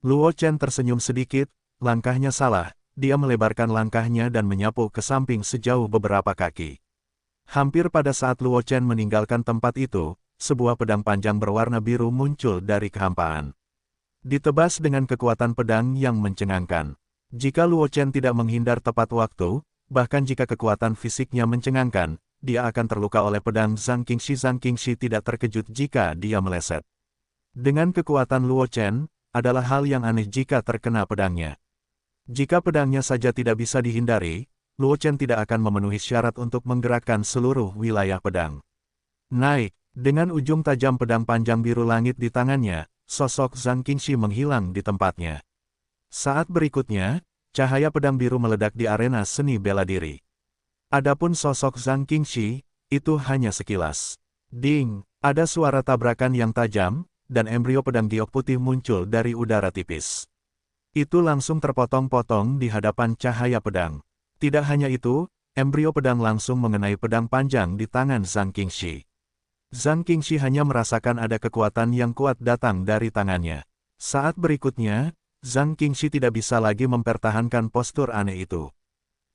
Luo Chen tersenyum sedikit. Langkahnya salah, dia melebarkan langkahnya dan menyapu ke samping sejauh beberapa kaki. Hampir pada saat Luo Chen meninggalkan tempat itu, sebuah pedang panjang berwarna biru muncul dari kehampaan. Ditebas dengan kekuatan pedang yang mencengangkan. Jika Luo Chen tidak menghindar tepat waktu, bahkan jika kekuatan fisiknya mencengangkan, dia akan terluka oleh pedang Zhang Qingxi. Zhang Qingxi tidak terkejut jika dia meleset. Dengan kekuatan Luo Chen, adalah hal yang aneh jika terkena pedangnya. Jika pedangnya saja tidak bisa dihindari, Luo Chen tidak akan memenuhi syarat untuk menggerakkan seluruh wilayah pedang. Naik, dengan ujung tajam pedang panjang biru langit di tangannya, sosok Zhang Qingxi menghilang di tempatnya. Saat berikutnya, cahaya pedang biru meledak di arena seni bela diri. Adapun sosok Zhang Qingxi, itu hanya sekilas. Ding, ada suara tabrakan yang tajam, dan embrio pedang giok putih muncul dari udara tipis. Itu langsung terpotong-potong di hadapan cahaya pedang. Tidak hanya itu, embrio pedang langsung mengenai pedang panjang di tangan Zhang Qingxi. Zhang Qingxi hanya merasakan ada kekuatan yang kuat datang dari tangannya. Saat berikutnya, Zhang Qingxi tidak bisa lagi mempertahankan postur aneh itu.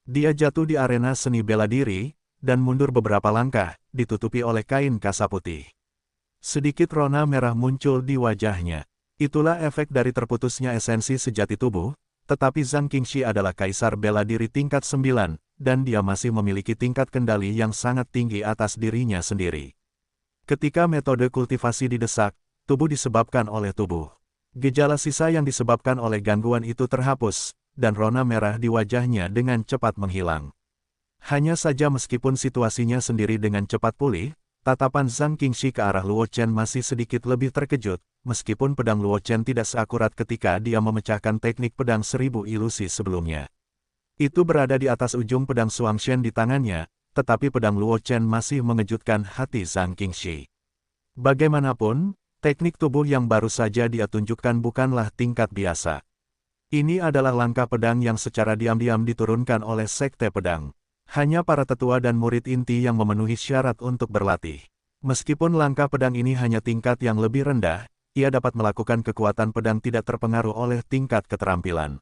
Dia jatuh di arena seni bela diri, dan mundur beberapa langkah, ditutupi oleh kain kasa putih. Sedikit rona merah muncul di wajahnya. Itulah efek dari terputusnya esensi sejati tubuh, tetapi Zhang Qingxi adalah kaisar bela diri tingkat 9, dan dia masih memiliki tingkat kendali yang sangat tinggi atas dirinya sendiri. Ketika metode kultivasi didesak, tubuh disebabkan oleh tubuh. Gejala sisa yang disebabkan oleh gangguan itu terhapus, dan rona merah di wajahnya dengan cepat menghilang. Hanya saja meskipun situasinya sendiri dengan cepat pulih, tatapan Zhang Qingxi ke arah Luo Chen masih sedikit lebih terkejut, meskipun pedang Luo Chen tidak seakurat ketika dia memecahkan teknik pedang 1000 ilusi sebelumnya. Itu berada di atas ujung pedang Suangshen di tangannya, tetapi pedang Luo Chen masih mengejutkan hati Zhang Qingxi. Bagaimanapun, teknik tubuh yang baru saja dia tunjukkan bukanlah tingkat biasa. Ini adalah langkah pedang yang secara diam-diam diturunkan oleh Sekte Pedang. Hanya para tetua dan murid inti yang memenuhi syarat untuk berlatih. Meskipun langkah pedang ini hanya tingkat yang lebih rendah, ia dapat melakukan kekuatan pedang tidak terpengaruh oleh tingkat keterampilan.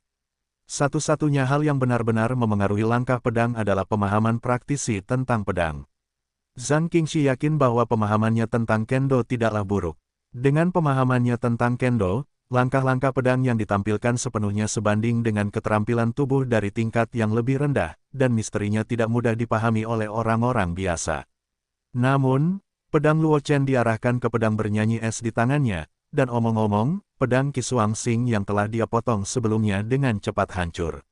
Satu-satunya hal yang benar-benar memengaruhi langkah pedang adalah pemahaman praktisi tentang pedang. Zhang Qingxi yakin bahwa pemahamannya tentang kendo tidaklah buruk. Dengan pemahamannya tentang kendo, langkah-langkah pedang yang ditampilkan sepenuhnya sebanding dengan keterampilan tubuh dari tingkat yang lebih rendah, dan misterinya tidak mudah dipahami oleh orang-orang biasa. Namun, pedang Luo Chen diarahkan ke pedang bernyanyi es di tangannya, dan omong-omong, pedang Qi Xuanxing yang telah dia potong sebelumnya dengan cepat hancur.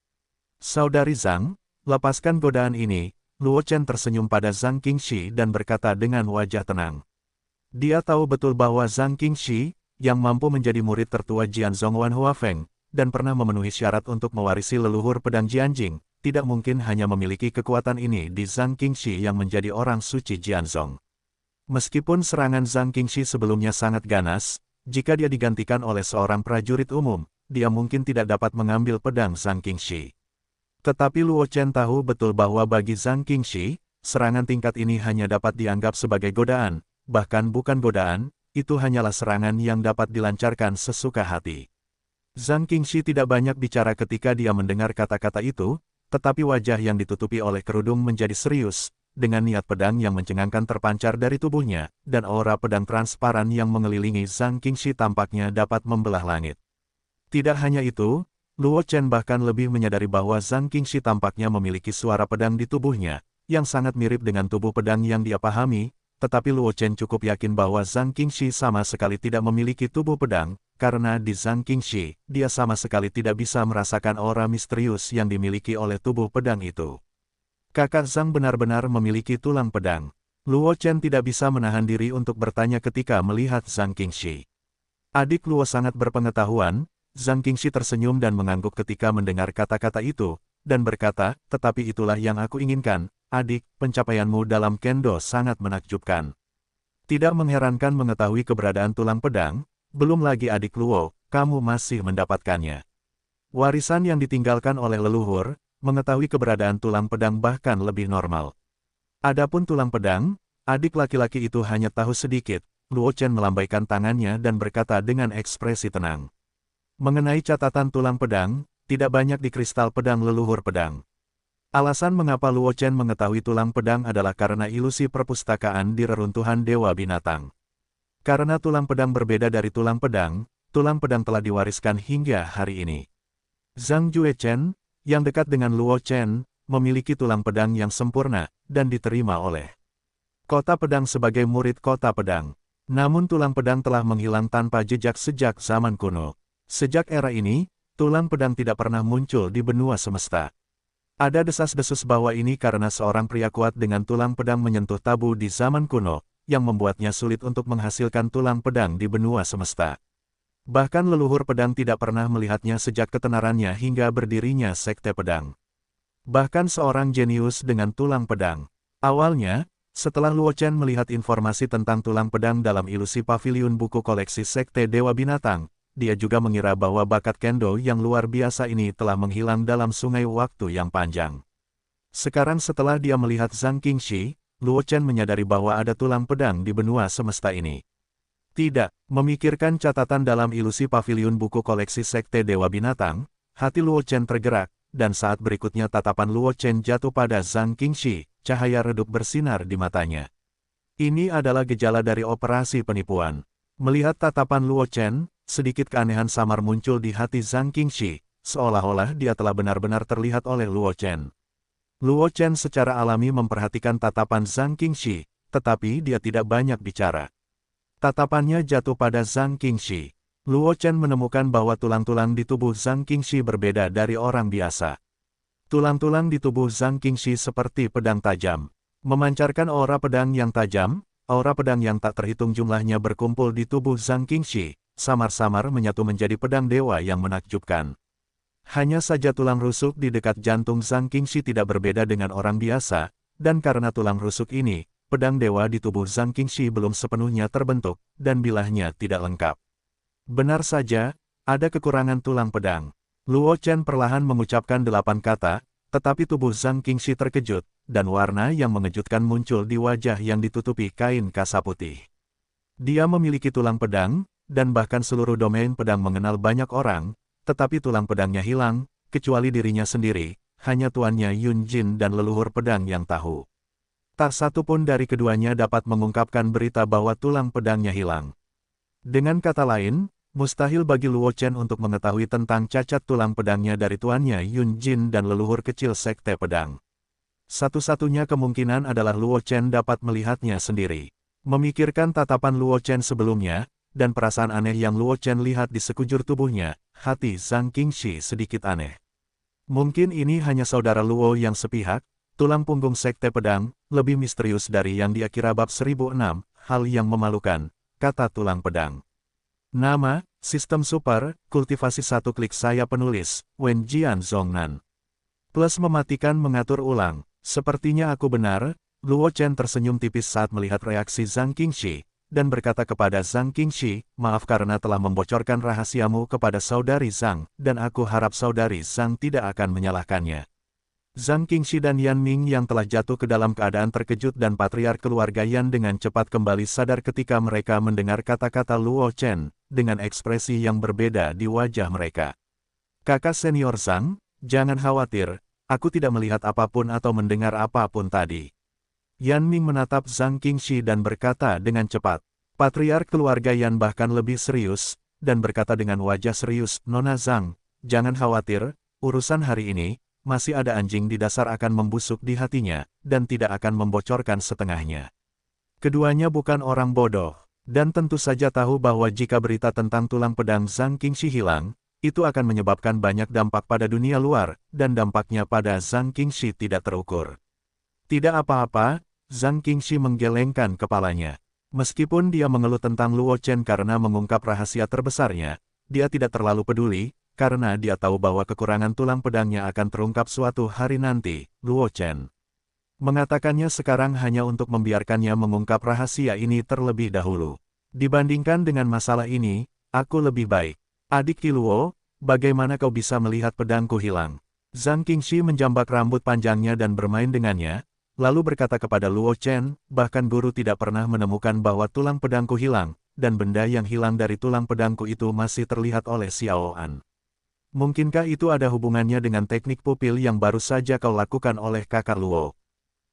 Saudari Zhang, lepaskan godaan ini. Luo Chen tersenyum pada Zhang Qingxi dan berkata dengan wajah tenang. Dia tahu betul bahwa Zhang Qingxi, yang mampu menjadi murid tertua Jianzong Wan Huafeng, dan pernah memenuhi syarat untuk mewarisi leluhur pedang Jianjing, tidak mungkin hanya memiliki kekuatan ini di Zhang Qingxi yang menjadi orang suci Jianzong. Meskipun serangan Zhang Qingxi sebelumnya sangat ganas, jika dia digantikan oleh seorang prajurit umum, dia mungkin tidak dapat mengambil pedang Zhang Qingxi. Tetapi Luo Chen tahu betul bahwa bagi Zhang Qingxi, serangan tingkat ini hanya dapat dianggap sebagai godaan, bahkan bukan godaan, itu hanyalah serangan yang dapat dilancarkan sesuka hati. Zhang Qingxi tidak banyak bicara ketika dia mendengar kata-kata itu, tetapi wajah yang ditutupi oleh kerudung menjadi serius, dengan niat pedang yang mencengangkan terpancar dari tubuhnya, dan aura pedang transparan yang mengelilingi Zhang Qingxi tampaknya dapat membelah langit. Tidak hanya itu, Luo Chen bahkan lebih menyadari bahwa Zhang Qingxi tampaknya memiliki suara pedang di tubuhnya, yang sangat mirip dengan tubuh pedang yang dia pahami, tetapi Luo Chen cukup yakin bahwa Zhang Qingxi sama sekali tidak memiliki tubuh pedang, karena di Zhang Qingxi, dia sama sekali tidak bisa merasakan aura misterius yang dimiliki oleh tubuh pedang itu. Kakak Zhang benar-benar memiliki tulang pedang. Luo Chen tidak bisa menahan diri untuk bertanya ketika melihat Zhang Qingxi. Adik Luo sangat berpengetahuan. Zhang Qingxi tersenyum dan mengangguk ketika mendengar kata-kata itu, dan berkata, tetapi itulah yang aku inginkan, adik, pencapaianmu dalam kendo sangat menakjubkan. Tidak mengherankan mengetahui keberadaan tulang pedang, belum lagi adik Luo, kamu masih mendapatkannya. Warisan yang ditinggalkan oleh leluhur, mengetahui keberadaan tulang pedang bahkan lebih normal. Adapun tulang pedang, adik laki-laki itu hanya tahu sedikit. Luo Chen melambaikan tangannya dan berkata dengan ekspresi tenang. Mengenai catatan tulang pedang, tidak banyak di kristal pedang leluhur pedang. Alasan mengapa Luo Chen mengetahui tulang pedang adalah karena ilusi perpustakaan di reruntuhan Dewa Binatang. Karena tulang pedang berbeda dari tulang pedang telah diwariskan hingga hari ini. Zhang Juechen, yang dekat dengan Luo Chen, memiliki tulang pedang yang sempurna, dan diterima oleh Kota Pedang sebagai murid Kota Pedang. Namun tulang pedang telah menghilang tanpa jejak sejak zaman kuno. Sejak era ini, tulang pedang tidak pernah muncul di benua semesta. Ada desas-desus bahwa ini karena seorang pria kuat dengan tulang pedang menyentuh tabu di zaman kuno, yang membuatnya sulit untuk menghasilkan tulang pedang di benua semesta. Bahkan leluhur pedang tidak pernah melihatnya sejak ketenarannya hingga berdirinya sekte pedang. Bahkan seorang jenius dengan tulang pedang. Awalnya, setelah Luo Chen melihat informasi tentang tulang pedang dalam ilusi paviliun buku koleksi sekte Dewa Binatang, dia juga mengira bahwa bakat kendo yang luar biasa ini telah menghilang dalam sungai waktu yang panjang. Sekarang setelah dia melihat Zhang Qingxi, Luo Chen menyadari bahwa ada tulang pedang di benua semesta ini. Tidak, memikirkan catatan dalam ilusi paviliun buku koleksi sekte Dewa Binatang, hati Luo Chen tergerak, dan saat berikutnya tatapan Luo Chen jatuh pada Zhang Qingxi, cahaya redup bersinar di matanya. Ini adalah gejala dari operasi penipuan. Melihat tatapan Luo Chen, sedikit keanehan samar muncul di hati Zhang Qingxi, seolah-olah dia telah benar-benar terlihat oleh Luo Chen. Luo Chen secara alami memperhatikan tatapan Zhang Qingxi, tetapi dia tidak banyak bicara. Tatapannya jatuh pada Zhang Qingxi. Luo Chen menemukan bahwa tulang-tulang di tubuh Zhang Qingxi berbeda dari orang biasa. Tulang-tulang di tubuh Zhang Qingxi seperti pedang tajam, memancarkan aura pedang yang tajam. Aura pedang yang tak terhitung jumlahnya berkumpul di tubuh Zhang Qingxi, samar-samar menyatu menjadi pedang dewa yang menakjubkan. Hanya saja tulang rusuk di dekat jantung Zhang Qingxi tidak berbeda dengan orang biasa, dan karena tulang rusuk ini, pedang dewa di tubuh Zhang Qingxi belum sepenuhnya terbentuk, dan bilahnya tidak lengkap. Benar saja, ada kekurangan tulang pedang. Luo Chen perlahan mengucapkan 8 kata, tetapi tubuh Zhang Qingxi terkejut, dan warna yang mengejutkan muncul di wajah yang ditutupi kain kasa putih. Dia memiliki tulang pedang, dan bahkan seluruh domain pedang mengenal banyak orang, tetapi tulang pedangnya hilang, kecuali dirinya sendiri, hanya tuannya Yun Jin dan leluhur pedang yang tahu. Tak satu pun dari keduanya dapat mengungkapkan berita bahwa tulang pedangnya hilang. Dengan kata lain, mustahil bagi Luo Chen untuk mengetahui tentang cacat tulang pedangnya dari tuannya Yun Jin dan leluhur kecil sekte pedang. Satu-satunya kemungkinan adalah Luo Chen dapat melihatnya sendiri. Memikirkan tatapan Luo Chen sebelumnya, dan perasaan aneh yang Luo Chen lihat di sekujur tubuhnya, hati Zhang Qingxi sedikit aneh. Mungkin ini hanya saudara Luo yang sepihak, tulang punggung sekte pedang, lebih misterius dari yang dia kira. Bab 1006, hal yang memalukan, kata tulang pedang. Nama, sistem super, kultivasi satu klik saya penulis, Wen Jian Zhongnan. Plus mematikan mengatur ulang, sepertinya aku benar. Luo Chen tersenyum tipis saat melihat reaksi Zhang Qingxi, dan berkata kepada Zhang Qingxi, maaf karena telah membocorkan rahasiamu kepada saudari Zhang, dan aku harap saudari Zhang tidak akan menyalahkannya. Zhang Qingxi dan Yan Ming yang telah jatuh ke dalam keadaan terkejut dan patriark keluarga Yan dengan cepat kembali sadar ketika mereka mendengar kata-kata Luo Chen, dengan ekspresi yang berbeda di wajah mereka. Kakak senior Zhang, jangan khawatir, aku tidak melihat apapun atau mendengar apapun tadi. Yan Ming menatap Zhang Qingxi dan berkata dengan cepat. Patriark keluarga Yan bahkan lebih serius, dan berkata dengan wajah serius, Nona Zhang, jangan khawatir, urusan hari ini, masih ada anjing di dasar akan membusuk di hatinya, dan tidak akan membocorkan setengahnya. Keduanya bukan orang bodoh, dan tentu saja tahu bahwa jika berita tentang tulang pedang Zhang Qingxi hilang, itu akan menyebabkan banyak dampak pada dunia luar, dan dampaknya pada Zhang Qingxi tidak terukur. Tidak apa-apa, Zhang Qingxi menggelengkan kepalanya. Meskipun dia mengeluh tentang Luo Chen karena mengungkap rahasia terbesarnya, dia tidak terlalu peduli, karena dia tahu bahwa kekurangan tulang pedangnya akan terungkap suatu hari nanti. Luo Chen mengatakannya sekarang hanya untuk membiarkannya mengungkap rahasia ini terlebih dahulu. Dibandingkan dengan masalah ini, aku lebih baik. Adik Ki Luo, bagaimana kau bisa melihat pedangku hilang? Zhang Qingxi menjambak rambut panjangnya dan bermain dengannya, lalu berkata kepada Luo Chen, bahkan guru tidak pernah menemukan bahwa tulang pedangku hilang, dan benda yang hilang dari tulang pedangku itu masih terlihat oleh Xiao An. Mungkinkah itu ada hubungannya dengan teknik pupil yang baru saja kau lakukan oleh kakak Luo?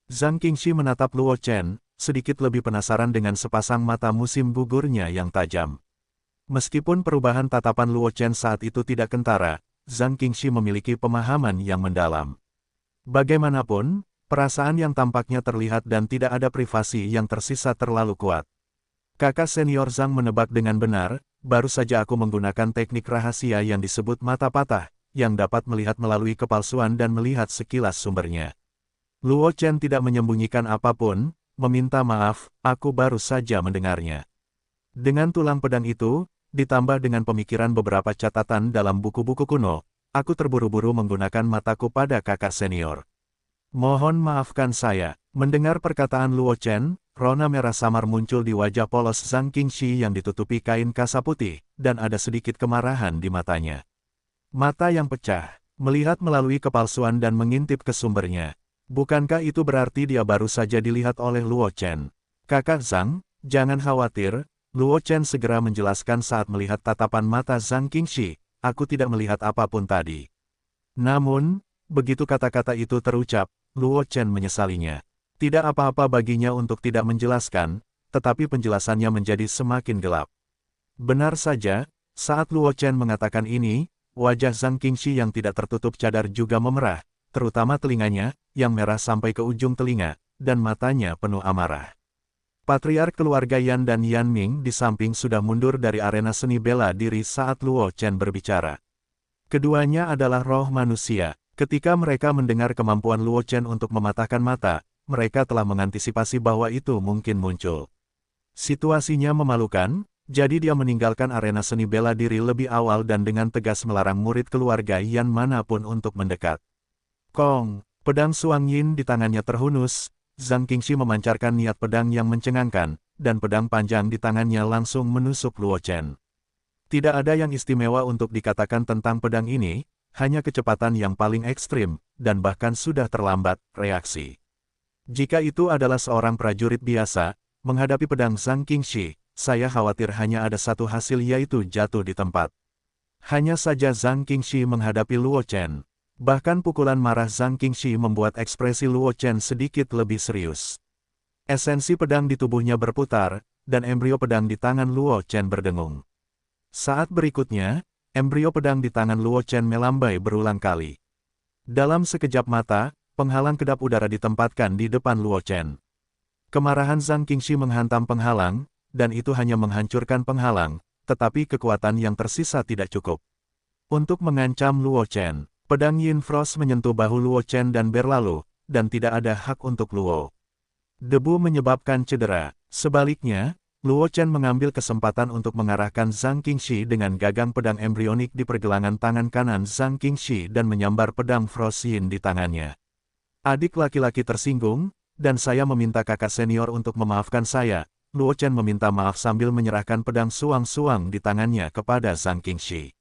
Zhang Qingxi menatap Luo Chen, sedikit lebih penasaran dengan sepasang mata musim gugurnya yang tajam. Meskipun perubahan tatapan Luo Chen saat itu tidak kentara, Zhang Qingxi memiliki pemahaman yang mendalam. Bagaimanapun, perasaan yang tampaknya terlihat dan tidak ada privasi yang tersisa terlalu kuat. Kakak senior Zhang menebak dengan benar, baru saja aku menggunakan teknik rahasia yang disebut mata patah, yang dapat melihat melalui kepalsuan dan melihat sekilas sumbernya. Luo Chen tidak menyembunyikan apapun, meminta maaf, aku baru saja mendengarnya. Dengan tulang pedang itu, ditambah dengan pemikiran beberapa catatan dalam buku-buku kuno, aku terburu-buru menggunakan mataku pada kakak senior. Mohon maafkan saya. Mendengar perkataan Luo Chen, rona merah samar muncul di wajah polos Zhang Qingxi yang ditutupi kain kasa putih, dan ada sedikit kemarahan di matanya. Mata yang pecah, melihat melalui kepalsuan dan mengintip ke sumbernya. Bukankah itu berarti dia baru saja dilihat oleh Luo Chen? Kakak Zhang, jangan khawatir, Luo Chen segera menjelaskan saat melihat tatapan mata Zhang Qingxi, aku tidak melihat apapun tadi. Namun, begitu kata-kata itu terucap, Luo Chen menyesalinya. Tidak apa-apa baginya untuk tidak menjelaskan, tetapi penjelasannya menjadi semakin gelap. Benar saja, saat Luo Chen mengatakan ini, wajah Zhang Qingxi yang tidak tertutup cadar juga memerah, terutama telinganya, yang merah sampai ke ujung telinga, dan matanya penuh amarah. Patriark keluarga Yan dan Yan Ming di samping sudah mundur dari arena seni bela diri saat Luo Chen berbicara. Keduanya adalah roh manusia. Ketika mereka mendengar kemampuan Luo Chen untuk mematahkan mata, mereka telah mengantisipasi bahwa itu mungkin muncul. Situasinya memalukan, jadi dia meninggalkan arena seni bela diri lebih awal dan dengan tegas melarang murid keluarga Yan manapun untuk mendekat. Kong, pedang Suang Yin di tangannya terhunus, Zhang Qingxi memancarkan niat pedang yang mencengangkan, dan pedang panjang di tangannya langsung menusuk Luo Chen. Tidak ada yang istimewa untuk dikatakan tentang pedang ini, hanya kecepatan yang paling ekstrim, dan bahkan sudah terlambat reaksi. Jika itu adalah seorang prajurit biasa, menghadapi pedang Zhang Qingxi, saya khawatir hanya ada satu hasil yaitu jatuh di tempat. Hanya saja Zhang Qingxi menghadapi Luo Chen. Bahkan pukulan marah Zhang Qingxi membuat ekspresi Luo Chen sedikit lebih serius. Esensi pedang di tubuhnya berputar, dan embrio pedang di tangan Luo Chen berdengung. Saat berikutnya, embrio pedang di tangan Luo Chen melambai berulang kali. Dalam sekejap mata, penghalang kedap udara ditempatkan di depan Luo Chen. Kemarahan Zhang Qingxi menghantam penghalang, dan itu hanya menghancurkan penghalang, tetapi kekuatan yang tersisa tidak cukup. Untuk mengancam Luo Chen, pedang Yin Frost menyentuh bahu Luo Chen dan berlalu, dan tidak ada hak untuk Luo. Debu menyebabkan cedera. Sebaliknya, Luo Chen mengambil kesempatan untuk mengarahkan Zhang Qingxi dengan gagang pedang embrionik di pergelangan tangan kanan Zhang Qingxi dan menyambar pedang Frost Yin di tangannya. Adik laki-laki tersinggung, dan saya meminta kakak senior untuk memaafkan saya. Luo Chen meminta maaf sambil menyerahkan pedang suang-suang di tangannya kepada Zhang Qingxi.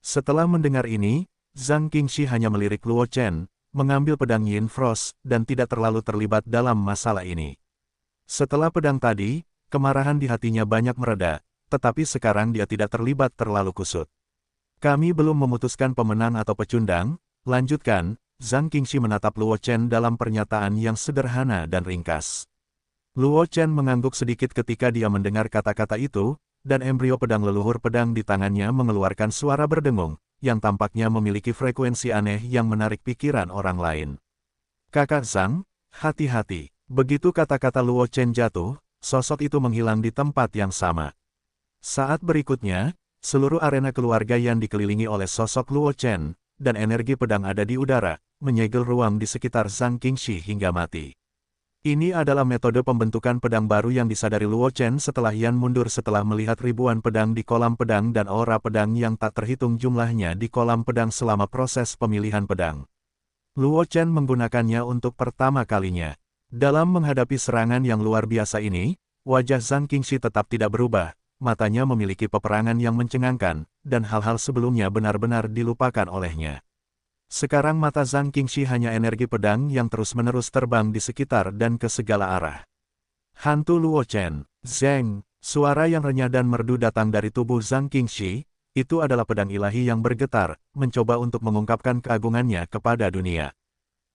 Setelah mendengar ini, Zhang Qingxi hanya melirik Luo Chen, mengambil pedang Yin Frost, dan tidak terlalu terlibat dalam masalah ini. Setelah pedang tadi, kemarahan di hatinya banyak mereda, tetapi sekarang dia tidak terlibat terlalu kusut. Kami belum memutuskan pemenang atau pecundang, lanjutkan, Zhang Qingxi menatap Luo Chen dalam pernyataan yang sederhana dan ringkas. Luo Chen mengangguk sedikit ketika dia mendengar kata-kata itu, dan embrio pedang leluhur pedang di tangannya mengeluarkan suara berdengung, yang tampaknya memiliki frekuensi aneh yang menarik pikiran orang lain. Kakak Zhang, hati-hati. Begitu kata-kata Luo Chen jatuh, sosok itu menghilang di tempat yang sama. Saat berikutnya, seluruh arena keluarga yang dikelilingi oleh sosok Luo Chen, dan energi pedang ada di udara, menyegel ruang di sekitar Zhang Qingxi hingga mati. Ini adalah metode pembentukan pedang baru yang disadari Luo Chen setelah Yan mundur setelah melihat ribuan pedang di kolam pedang dan aura pedang yang tak terhitung jumlahnya di kolam pedang selama proses pemilihan pedang. Luo Chen menggunakannya untuk pertama kalinya. Dalam menghadapi serangan yang luar biasa ini, wajah Zhang Qingxi tetap tidak berubah, matanya memiliki peperangan yang mencengangkan, dan hal-hal sebelumnya benar-benar dilupakan olehnya. Sekarang mata Zhang Qingxi hanya energi pedang yang terus-menerus terbang di sekitar dan ke segala arah. Hantu Luo Chen, Zheng, suara yang renyah dan merdu datang dari tubuh Zhang Qingxi, itu adalah pedang ilahi yang bergetar, mencoba untuk mengungkapkan keagungannya kepada dunia.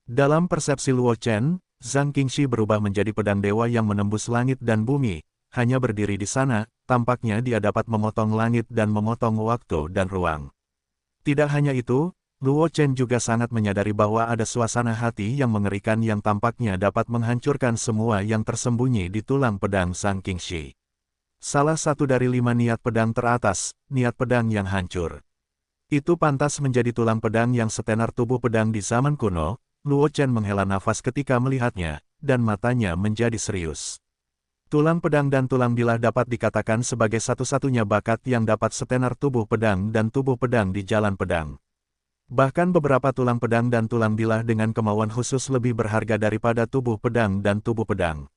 Dalam persepsi Luo Chen, Zhang Qingxi berubah menjadi pedang dewa yang menembus langit dan bumi, hanya berdiri di sana, tampaknya dia dapat memotong langit dan memotong waktu dan ruang. Tidak hanya itu, Luo Chen juga sangat menyadari bahwa ada suasana hati yang mengerikan yang tampaknya dapat menghancurkan semua yang tersembunyi di tulang pedang Zhang Qingxi. Salah satu dari 5 niat pedang teratas, niat pedang yang hancur. Itu pantas menjadi tulang pedang yang setenar tubuh pedang di zaman kuno. Luo Chen menghela nafas ketika melihatnya, dan matanya menjadi serius. Tulang pedang dan tulang bilah dapat dikatakan sebagai satu-satunya bakat yang dapat setenar tubuh pedang dan tubuh pedang di jalan pedang. Bahkan beberapa tulang pedang dan tulang bilah dengan kemauan khusus lebih berharga daripada tubuh pedang dan tubuh pedang.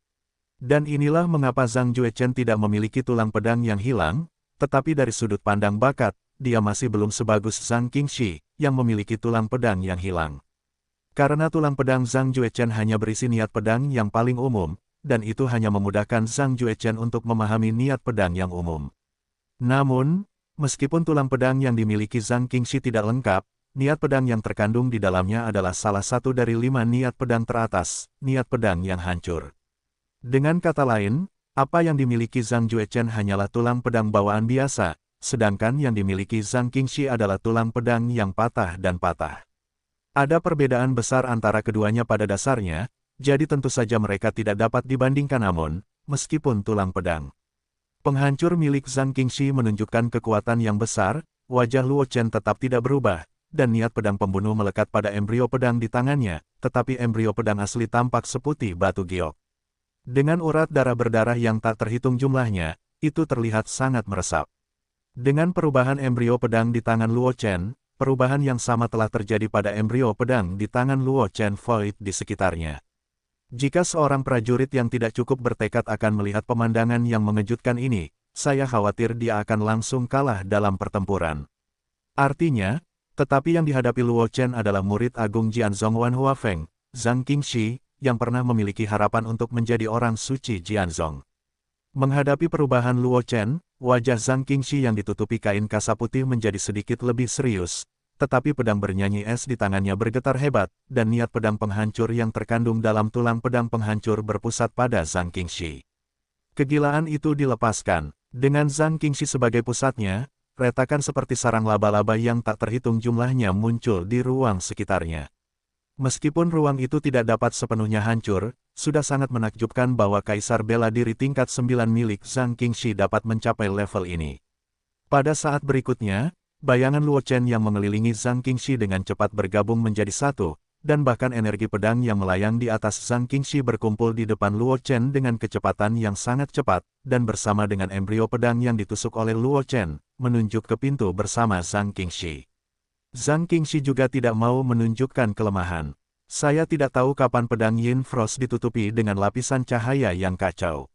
Dan inilah mengapa Zhang Juechen tidak memiliki tulang pedang yang hilang, tetapi dari sudut pandang bakat, dia masih belum sebagus Zhang Qingxi, yang memiliki tulang pedang yang hilang. Karena tulang pedang Zhang Juechen hanya berisi niat pedang yang paling umum, dan itu hanya memudahkan Zhang Juechen untuk memahami niat pedang yang umum. Namun, meskipun tulang pedang yang dimiliki Zhang Qingxi tidak lengkap, niat pedang yang terkandung di dalamnya adalah salah satu dari 5 niat pedang teratas, niat pedang yang hancur. Dengan kata lain, apa yang dimiliki Zhang Juechen hanyalah tulang pedang bawaan biasa, sedangkan yang dimiliki Zhang Qingxi adalah tulang pedang yang patah dan patah. Ada perbedaan besar antara keduanya pada dasarnya, jadi tentu saja mereka tidak dapat dibandingkan namun, meskipun tulang pedang penghancur milik Zhang Qingxi menunjukkan kekuatan yang besar, wajah Luo Chen tetap tidak berubah, dan niat pedang pembunuh melekat pada embrio pedang di tangannya, tetapi embrio pedang asli tampak seputih batu giok. Dengan urat darah berdarah yang tak terhitung jumlahnya, itu terlihat sangat meresap. Dengan perubahan embrio pedang di tangan Luo Chen, perubahan yang sama telah terjadi pada embrio pedang di tangan Luo Chen Void di sekitarnya. Jika seorang prajurit yang tidak cukup bertekad akan melihat pemandangan yang mengejutkan ini, saya khawatir dia akan langsung kalah dalam pertempuran. Artinya, tetapi yang dihadapi Luo Chen adalah murid agung Jianzong Wan Huafeng, Zhang Qingxi, yang pernah memiliki harapan untuk menjadi orang suci Jianzong. Menghadapi perubahan Luo Chen, wajah Zhang Qingxi yang ditutupi kain kasa putih menjadi sedikit lebih serius, tetapi pedang bernyanyi es di tangannya bergetar hebat, dan niat pedang penghancur yang terkandung dalam tulang pedang penghancur berpusat pada Zhang Qingxi. Kegilaan itu dilepaskan. Dengan Zhang Qingxi sebagai pusatnya, retakan seperti sarang laba-laba yang tak terhitung jumlahnya muncul di ruang sekitarnya. Meskipun ruang itu tidak dapat sepenuhnya hancur, sudah sangat menakjubkan bahwa Kaisar Bela Diri tingkat 9 milik Zhang Qingxi dapat mencapai level ini. Pada saat berikutnya, bayangan Luo Chen yang mengelilingi Zhang Qingxi dengan cepat bergabung menjadi satu, dan bahkan energi pedang yang melayang di atas Zhang Qingxi berkumpul di depan Luo Chen dengan kecepatan yang sangat cepat, dan bersama dengan embrio pedang yang ditusuk oleh Luo Chen, menunjuk ke pintu bersama Zhang Qingxi. Zhang Qingxi juga tidak mau menunjukkan kelemahan. Saya tidak tahu kapan pedang Yin Frost ditutupi dengan lapisan cahaya yang kacau.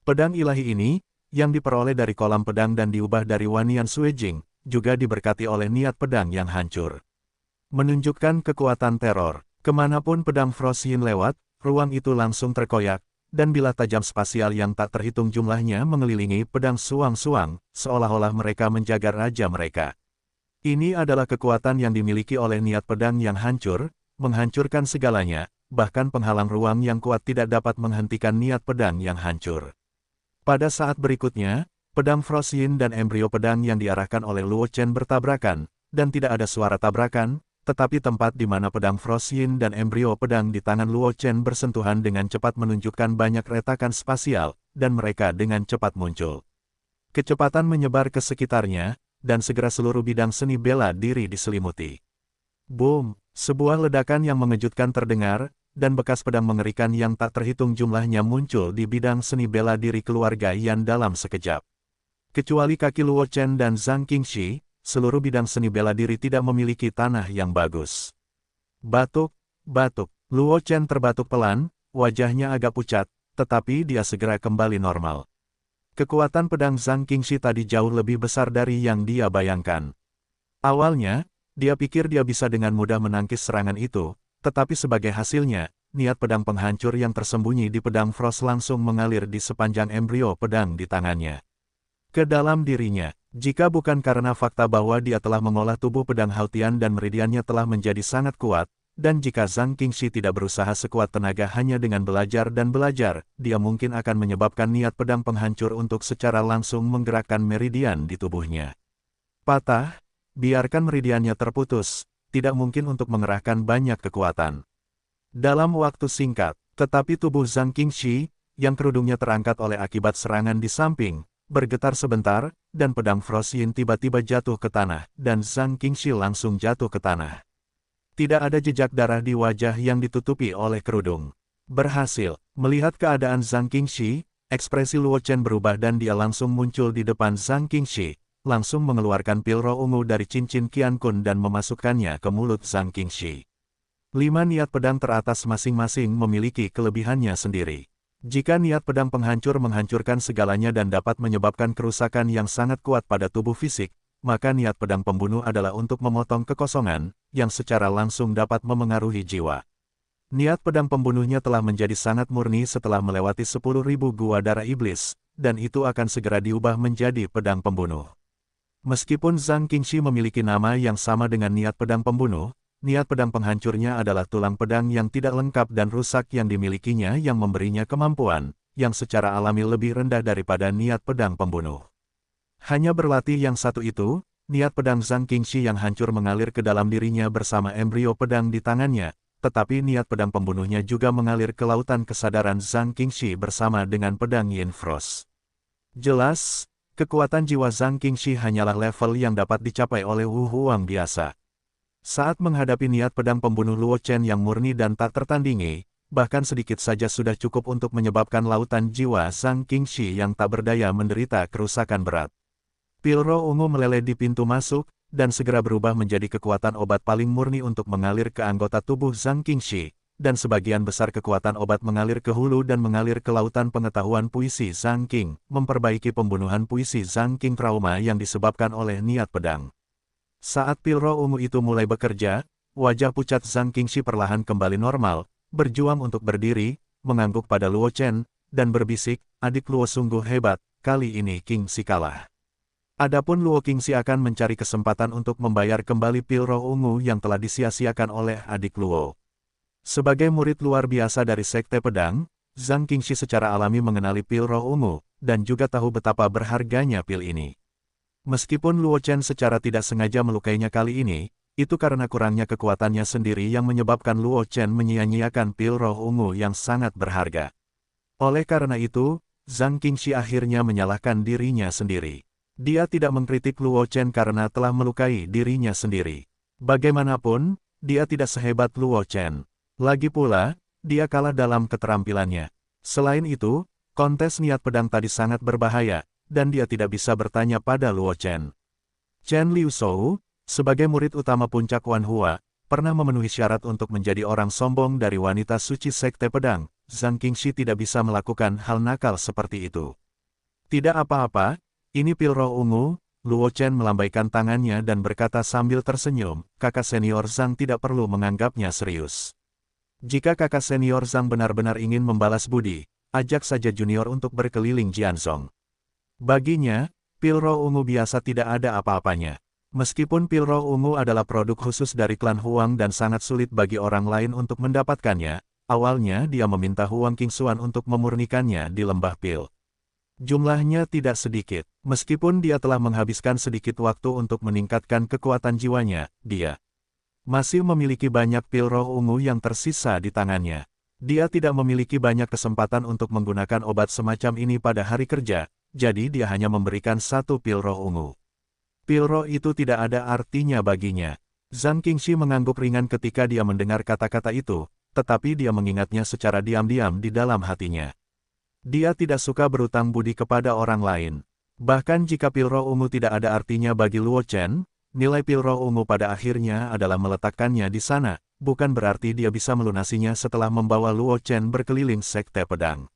Pedang ilahi ini, yang diperoleh dari kolam pedang dan diubah dari Wanian Suijing, juga diberkati oleh niat pedang yang hancur. Menunjukkan kekuatan teror, kemanapun pedang Frost Yin lewat, ruang itu langsung terkoyak, dan bila tajam spasial yang tak terhitung jumlahnya mengelilingi pedang suang-suang, seolah-olah mereka menjaga raja mereka. Ini adalah kekuatan yang dimiliki oleh niat pedang yang hancur, menghancurkan segalanya, bahkan penghalang ruang yang kuat tidak dapat menghentikan niat pedang yang hancur. Pada saat berikutnya, pedang Frost Yin dan embrio pedang yang diarahkan oleh Luo Chen bertabrakan, dan tidak ada suara tabrakan, tetapi tempat di mana pedang Frost Yin dan embrio pedang di tangan Luo Chen bersentuhan dengan cepat menunjukkan banyak retakan spasial, dan mereka dengan cepat muncul. Kecepatan menyebar ke sekitarnya, dan segera seluruh bidang seni bela diri diselimuti. Boom! Sebuah ledakan yang mengejutkan terdengar, dan bekas pedang mengerikan yang tak terhitung jumlahnya muncul di bidang seni bela diri keluarga Yan dalam sekejap. Kecuali kaki Luo Chen dan Zhang Qingxi, seluruh bidang seni bela diri tidak memiliki tanah yang bagus. Batuk, batuk. Luo Chen terbatuk pelan, wajahnya agak pucat, tetapi dia segera kembali normal. Kekuatan pedang Zhang Qingxi tadi jauh lebih besar dari yang dia bayangkan. Awalnya, dia pikir dia bisa dengan mudah menangkis serangan itu, tetapi sebagai hasilnya, niat pedang penghancur yang tersembunyi di pedang Frost langsung mengalir di sepanjang embrio pedang di tangannya. Ke dalam dirinya, jika bukan karena fakta bahwa dia telah mengolah tubuh pedang Haotian dan meridiannya telah menjadi sangat kuat, dan jika Zhang Qingxi tidak berusaha sekuat tenaga hanya dengan belajar dan belajar, dia mungkin akan menyebabkan niat pedang penghancur untuk secara langsung menggerakkan meridian di tubuhnya. Patah, biarkan meridiannya terputus, tidak mungkin untuk mengerahkan banyak kekuatan. Dalam waktu singkat, tetapi tubuh Zhang Qingxi, yang kerudungnya terangkat oleh akibat serangan di samping, bergetar sebentar, dan pedang Frost Yin tiba-tiba jatuh ke tanah, dan Zhang Qingxi langsung jatuh ke tanah. Tidak ada jejak darah di wajah yang ditutupi oleh kerudung. Berhasil, melihat keadaan Zhang Qingxi, ekspresi Luo Chen berubah dan dia langsung muncul di depan Zhang Qingxi, langsung mengeluarkan pil roh ungu dari cincin Qian Kun dan memasukkannya ke mulut Zhang Qingxi. 5 niat pedang teratas masing-masing memiliki kelebihannya sendiri. Jika niat pedang penghancur menghancurkan segalanya dan dapat menyebabkan kerusakan yang sangat kuat pada tubuh fisik, maka niat pedang pembunuh adalah untuk memotong kekosongan, yang secara langsung dapat memengaruhi jiwa. Niat pedang pembunuhnya telah menjadi sangat murni setelah melewati 10.000 gua darah iblis, dan itu akan segera diubah menjadi pedang pembunuh. Meskipun Zhang Qingxi memiliki nama yang sama dengan niat pedang pembunuh, niat pedang penghancurnya adalah tulang pedang yang tidak lengkap dan rusak yang dimilikinya yang memberinya kemampuan, yang secara alami lebih rendah daripada niat pedang pembunuh. Hanya berlatih yang satu itu, niat pedang Zhang Qingxi yang hancur mengalir ke dalam dirinya bersama embrio pedang di tangannya, tetapi niat pedang pembunuhnya juga mengalir ke lautan kesadaran Zhang Qingxi bersama dengan pedang Yin Frost. Jelas, kekuatan jiwa Zhang Qingxi hanyalah level yang dapat dicapai oleh Wu Huang biasa. Saat menghadapi niat pedang pembunuh Luo Chen yang murni dan tak tertandingi, bahkan sedikit saja sudah cukup untuk menyebabkan lautan jiwa Zhang Qingxi yang tak berdaya menderita kerusakan berat. Pil roh ungu meleleh di pintu masuk, dan segera berubah menjadi kekuatan obat paling murni untuk mengalir ke anggota tubuh Zhang Qingxi, dan sebagian besar kekuatan obat mengalir ke hulu dan mengalir ke lautan pengetahuan puisi Zhang Qing, memperbaiki pembunuhan puisi Zhang Qing trauma yang disebabkan oleh niat pedang. Saat pil roh ungu itu mulai bekerja, wajah pucat Zhang Qingxi perlahan kembali normal, berjuang untuk berdiri, mengangguk pada Luo Chen, dan berbisik, adik Luo sungguh hebat, kali ini King Xi kalah. Adapun Luo Qingxi akan mencari kesempatan untuk membayar kembali pil roh ungu yang telah disia-siakan oleh adik Luo. Sebagai murid luar biasa dari Sekte Pedang, Zhang Qingxi secara alami mengenali pil roh ungu, dan juga tahu betapa berharganya pil ini. Meskipun Luo Chen secara tidak sengaja melukainya kali ini, itu karena kurangnya kekuatannya sendiri yang menyebabkan Luo Chen menyia-nyiakan pil roh ungu yang sangat berharga. Oleh karena itu, Zhang Qingxi akhirnya menyalahkan dirinya sendiri. Dia tidak mengkritik Luo Chen karena telah melukai dirinya sendiri. Bagaimanapun, dia tidak sehebat Luo Chen. Lagi pula, dia kalah dalam keterampilannya. Selain itu, kontes niat pedang tadi sangat berbahaya, dan dia tidak bisa bertanya pada Luo Chen. Chen Liu Shou, sebagai murid utama puncak Wan Hua, pernah memenuhi syarat untuk menjadi orang sombong dari wanita suci Sekte Pedang. Zhang Qingxi tidak bisa melakukan hal nakal seperti itu. Tidak apa-apa. Ini pil roh ungu, Luo Chen melambaikan tangannya dan berkata sambil tersenyum, kakak senior Zhang tidak perlu menganggapnya serius. Jika kakak senior Zhang benar-benar ingin membalas budi, ajak saja junior untuk berkeliling Jianzhong. Baginya, pil roh ungu biasa tidak ada apa-apanya. Meskipun pil roh ungu adalah produk khusus dari klan Huang dan sangat sulit bagi orang lain untuk mendapatkannya, awalnya dia meminta Huang Qingxuan untuk memurnikannya di lembah pil. Jumlahnya tidak sedikit. Meskipun dia telah menghabiskan sedikit waktu untuk meningkatkan kekuatan jiwanya, dia masih memiliki banyak pil roh ungu yang tersisa di tangannya. Dia tidak memiliki banyak kesempatan untuk menggunakan obat semacam ini pada hari kerja, jadi dia hanya memberikan satu pil roh ungu. Pil roh itu tidak ada artinya baginya. Zhang Qingxi mengangguk ringan ketika dia mendengar kata-kata itu, tetapi dia mengingatnya secara diam-diam di dalam hatinya. Dia tidak suka berutang budi kepada orang lain. Bahkan jika pil roh ungu tidak ada artinya bagi Luo Chen, nilai pil roh ungu pada akhirnya adalah meletakkannya di sana, bukan berarti dia bisa melunasinya setelah membawa Luo Chen berkeliling Sekte Pedang.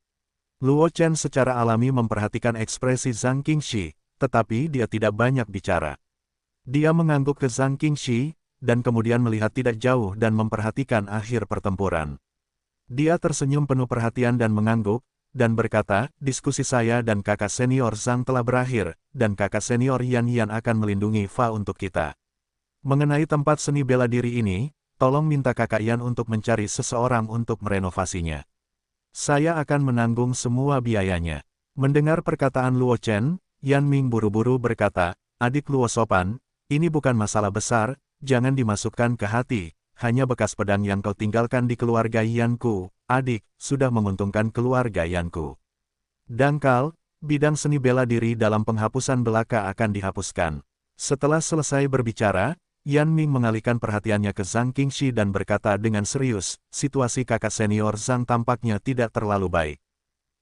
Luo Chen secara alami memperhatikan ekspresi Zhang Qingxi, tetapi dia tidak banyak bicara. Dia mengangguk ke Zhang Qingxi, dan kemudian melihat tidak jauh dan memperhatikan akhir pertempuran. Dia tersenyum penuh perhatian dan mengangguk, dan berkata, diskusi saya dan kakak senior Zhang telah berakhir, dan kakak senior Yan Yan akan melindungi Fa untuk kita. Mengenai tempat seni bela diri ini, tolong minta kakak Yan untuk mencari seseorang untuk merenovasinya. Saya akan menanggung semua biayanya. Mendengar perkataan Luo Chen, Yan Ming buru-buru berkata, adik Luo sopan, ini bukan masalah besar, jangan dimasukkan ke hati, hanya bekas pedang yang kau tinggalkan di keluarga Yanku. Adik, sudah menguntungkan keluarga Yanku. Dangkal, bidang seni bela diri dalam penghapusan belaka akan dihapuskan. Setelah selesai berbicara, Yan Ming mengalihkan perhatiannya ke Zhang Qingxi dan berkata dengan serius, situasi kakak senior Zhang tampaknya tidak terlalu baik.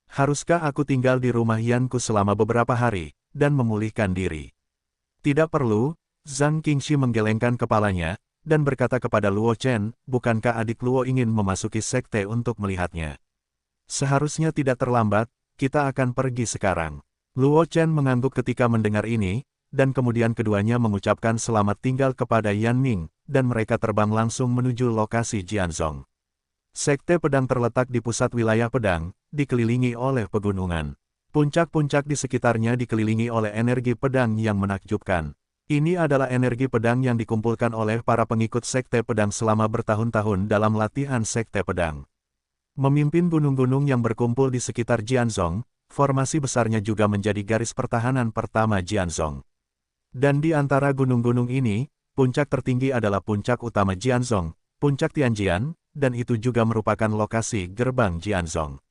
Haruskah aku tinggal di rumah Yanku selama beberapa hari, dan memulihkan diri? Tidak perlu, Zhang Qingxi menggelengkan kepalanya, dan berkata kepada Luo Chen, bukankah adik Luo ingin memasuki sekte untuk melihatnya? Seharusnya tidak terlambat, kita akan pergi sekarang. Luo Chen mengangguk ketika mendengar ini, dan kemudian keduanya mengucapkan selamat tinggal kepada Yan Ming, dan mereka terbang langsung menuju lokasi Jianzhong. Sekte Pedang terletak di pusat wilayah pedang, dikelilingi oleh pegunungan. Puncak-puncak di sekitarnya dikelilingi oleh energi pedang yang menakjubkan. Ini adalah energi pedang yang dikumpulkan oleh para pengikut Sekte Pedang selama bertahun-tahun dalam latihan Sekte Pedang. Memimpin gunung-gunung yang berkumpul di sekitar Jianzhong, formasi besarnya juga menjadi garis pertahanan pertama Jianzhong. Dan di antara gunung-gunung ini, puncak tertinggi adalah puncak utama Jianzhong, puncak Tianjian, dan itu juga merupakan lokasi gerbang Jianzhong.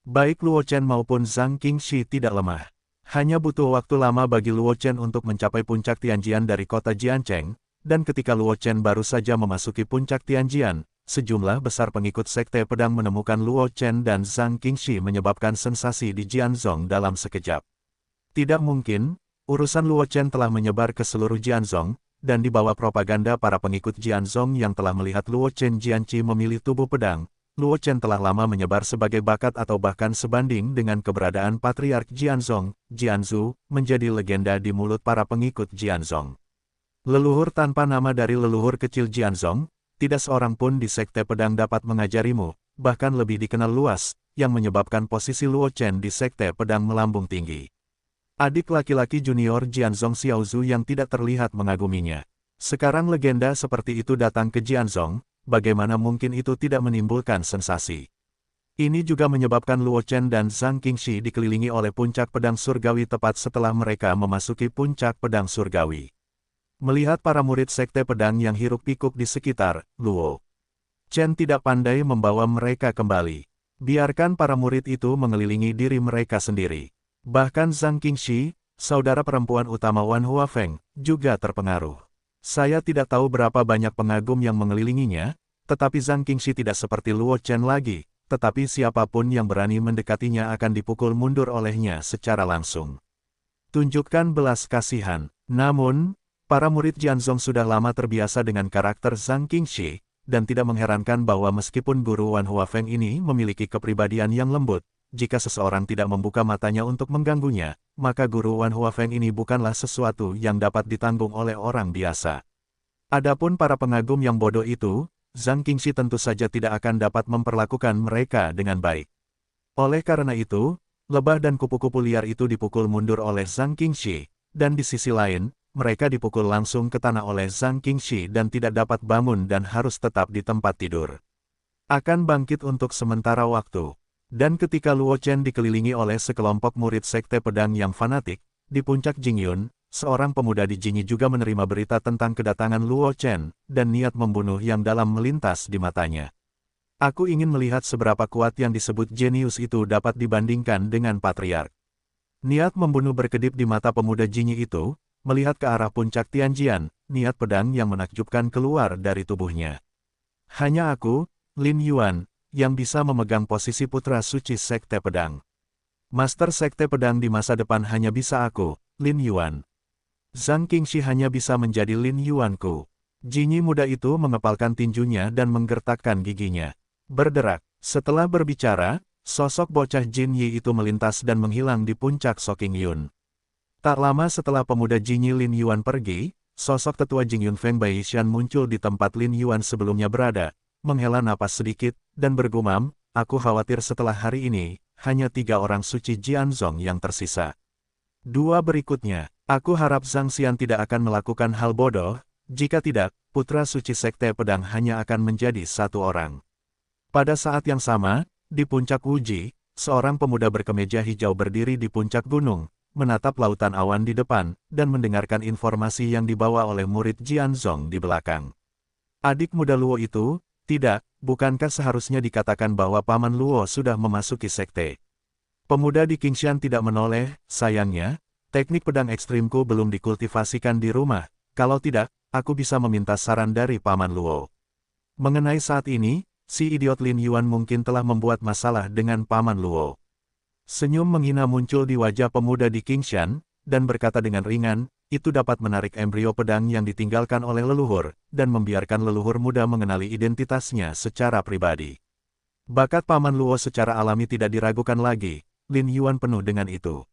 Baik Luo Chen maupun Zhang Qingxi tidak lemah. Hanya butuh waktu lama bagi Luo Chen untuk mencapai puncak Tianjian dari kota Jiancheng, dan ketika Luo Chen baru saja memasuki puncak Tianjian, sejumlah besar pengikut Sekte Pedang menemukan Luo Chen dan Zhang Qingxi menyebabkan sensasi di Jianzhong dalam sekejap. Tidak mungkin, urusan Luo Chen telah menyebar ke seluruh Jianzhong, dan di bawah propaganda para pengikut Jianzhong yang telah melihat Luo Chen Jianqi memilih tubuh pedang, Luo Chen telah lama menyebar sebagai bakat atau bahkan sebanding dengan keberadaan Patriark Jianzhong, Jianzhu, menjadi legenda di mulut para pengikut Jianzhong. Leluhur tanpa nama dari leluhur kecil Jianzhong, tidak seorang pun di Sekte Pedang dapat mengajarimu, bahkan lebih dikenal luas, yang menyebabkan posisi Luo Chen di Sekte Pedang melambung tinggi. Adik laki-laki junior Jianzong Xiaozu yang tidak terlihat mengaguminya. Sekarang legenda seperti itu datang ke Jianzong, bagaimana mungkin itu tidak menimbulkan sensasi? Ini juga menyebabkan Luo Chen dan Zhang Qingxi dikelilingi oleh puncak pedang surgawi tepat setelah mereka memasuki puncak pedang surgawi. Melihat para murid sekte pedang yang hiruk-pikuk di sekitar, Luo Chen tidak pandai membawa mereka kembali. Biarkan para murid itu mengelilingi diri mereka sendiri. Bahkan Zhang Qingxi, saudara perempuan utama Wan Huafeng, juga terpengaruh. Saya tidak tahu berapa banyak pengagum yang mengelilinginya, tetapi Zhang Qingxi tidak seperti Luo Chen lagi, tetapi siapapun yang berani mendekatinya akan dipukul mundur olehnya secara langsung. Tunjukkan belas kasihan. Namun, para murid Jianzong sudah lama terbiasa dengan karakter Zhang Qingxi, dan tidak mengherankan bahwa meskipun guru Wan Huafeng ini memiliki kepribadian yang lembut, jika seseorang tidak membuka matanya untuk mengganggunya, maka guru Wan Huafeng ini bukanlah sesuatu yang dapat ditanggung oleh orang biasa. Adapun para pengagum yang bodoh itu, Zhang Qingxi tentu saja tidak akan dapat memperlakukan mereka dengan baik. Oleh karena itu, lebah dan kupu-kupu liar itu dipukul mundur oleh Zhang Qingxi, dan di sisi lain, mereka dipukul langsung ke tanah oleh Zhang Qingxi dan tidak dapat bangun dan harus tetap di tempat tidur. Akan bangkit untuk sementara waktu. Dan ketika Luo Chen dikelilingi oleh sekelompok murid sekte pedang yang fanatik, di puncak Jingyun, seorang pemuda di Jingyi juga menerima berita tentang kedatangan Luo Chen, dan niat membunuh yang dalam melintas di matanya. Aku ingin melihat seberapa kuat yang disebut jenius itu dapat dibandingkan dengan patriark. Niat membunuh berkedip di mata pemuda Jingyi itu, melihat ke arah puncak Tianjian, niat pedang yang menakjubkan keluar dari tubuhnya. Hanya aku, Lin Yuan, yang bisa memegang posisi putra suci sekte pedang. Master sekte pedang di masa depan hanya bisa aku, Lin Yuan. Zhang Qingxi hanya bisa menjadi Lin Yuanku. Jinyi muda itu mengepalkan tinjunya dan menggertakkan giginya. Berderak. Setelah berbicara, sosok bocah Jin Yi itu melintas dan menghilang di puncak Soking Yun. Tak lama setelah pemuda Jinyi Lin Yuan pergi, sosok tetua Jingyun Feng Baishan muncul di tempat Lin Yuan sebelumnya berada, menghela napas sedikit, dan bergumam, aku khawatir setelah hari ini, hanya 3 orang suci Jianzong yang tersisa. 2 berikutnya, aku harap Zhang Xian tidak akan melakukan hal bodoh, jika tidak, putra suci sekte pedang hanya akan menjadi 1 orang. Pada saat yang sama, di puncak Wuji, seorang pemuda berkemeja hijau berdiri di puncak gunung, menatap lautan awan di depan, dan mendengarkan informasi yang dibawa oleh murid Jianzong di belakang. Adik muda Luo itu, tidak, bukankah seharusnya dikatakan bahwa Paman Luo sudah memasuki sekte? Pemuda di Qingshan tidak menoleh, sayangnya, teknik pedang ekstrimku belum dikultivasikan di rumah, kalau tidak, aku bisa meminta saran dari Paman Luo. Mengenai saat ini, si idiot Lin Yuan mungkin telah membuat masalah dengan Paman Luo. Senyum menghina muncul di wajah pemuda di Qingshan, dan berkata dengan ringan, itu dapat menarik embrio pedang yang ditinggalkan oleh leluhur, dan membiarkan leluhur muda mengenali identitasnya secara pribadi. Bakat Paman Luo secara alami tidak diragukan lagi, Lin Yuan penuh dengan itu.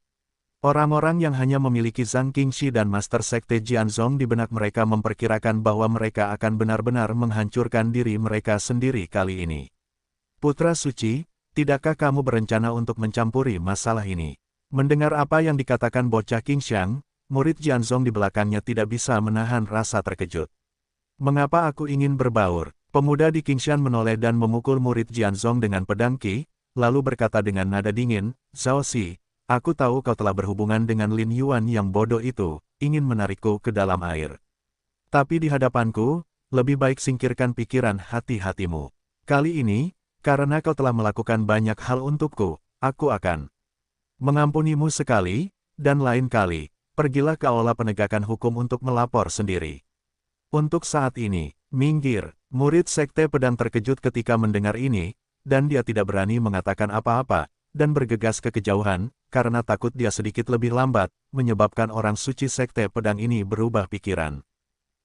Orang-orang yang hanya memiliki Zhang Qingxi dan Master Sekte Jianzong di benak mereka memperkirakan bahwa mereka akan benar-benar menghancurkan diri mereka sendiri kali ini. Putra Suci, tidakkah kamu berencana untuk mencampuri masalah ini? Mendengar apa yang dikatakan bocah Qingshan, murid Jianzong di belakangnya tidak bisa menahan rasa terkejut. Mengapa aku ingin berbaur? Pemuda di Qingshan menoleh dan memukul murid Jianzong dengan pedang Qi, lalu berkata dengan nada dingin, Zhao Xi, aku tahu kau telah berhubungan dengan Lin Yuan yang bodoh itu, ingin menarikku ke dalam air. Tapi di hadapanku, lebih baik singkirkan pikiran hati-hatimu. Kali ini, karena kau telah melakukan banyak hal untukku, aku akan mengampunimu sekali, dan lain kali. Pergilah ke aula penegakan hukum untuk melapor sendiri. Untuk saat ini, minggir. Murid sekte pedang terkejut ketika mendengar ini, dan dia tidak berani mengatakan apa-apa, dan bergegas ke kejauhan, karena takut dia sedikit lebih lambat, menyebabkan orang suci sekte pedang ini berubah pikiran.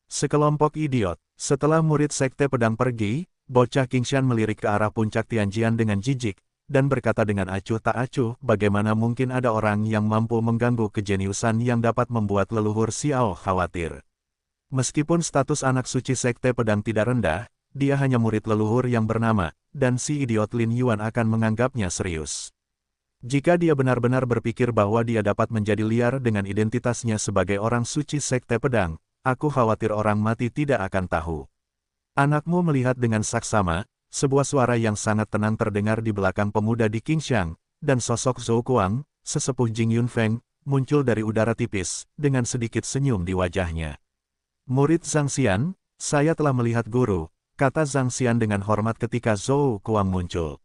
Sekelompok idiot. Setelah murid sekte pedang pergi, bocah Qingshan melirik ke arah puncak Tianjian dengan jijik, dan berkata dengan acuh tak acuh, bagaimana mungkin ada orang yang mampu mengganggu kejeniusan yang dapat membuat leluhur Xiao khawatir. Meskipun status anak suci sekte pedang tidak rendah, dia hanya murid leluhur yang bernama, dan si idiot Lin Yuan akan menganggapnya serius. Jika dia benar-benar berpikir bahwa dia dapat menjadi liar dengan identitasnya sebagai orang suci Sekte Pedang, aku khawatir orang mati tidak akan tahu. Anakmu melihat dengan saksama, sebuah suara yang sangat tenang terdengar di belakang pemuda di Qingxiang, dan sosok Zhou Kuang, sesepuh Jing Yunfeng, muncul dari udara tipis, dengan sedikit senyum di wajahnya. Murid Zhang Xian, saya telah melihat guru, kata Zhang Xian dengan hormat ketika Zhou Kuang muncul.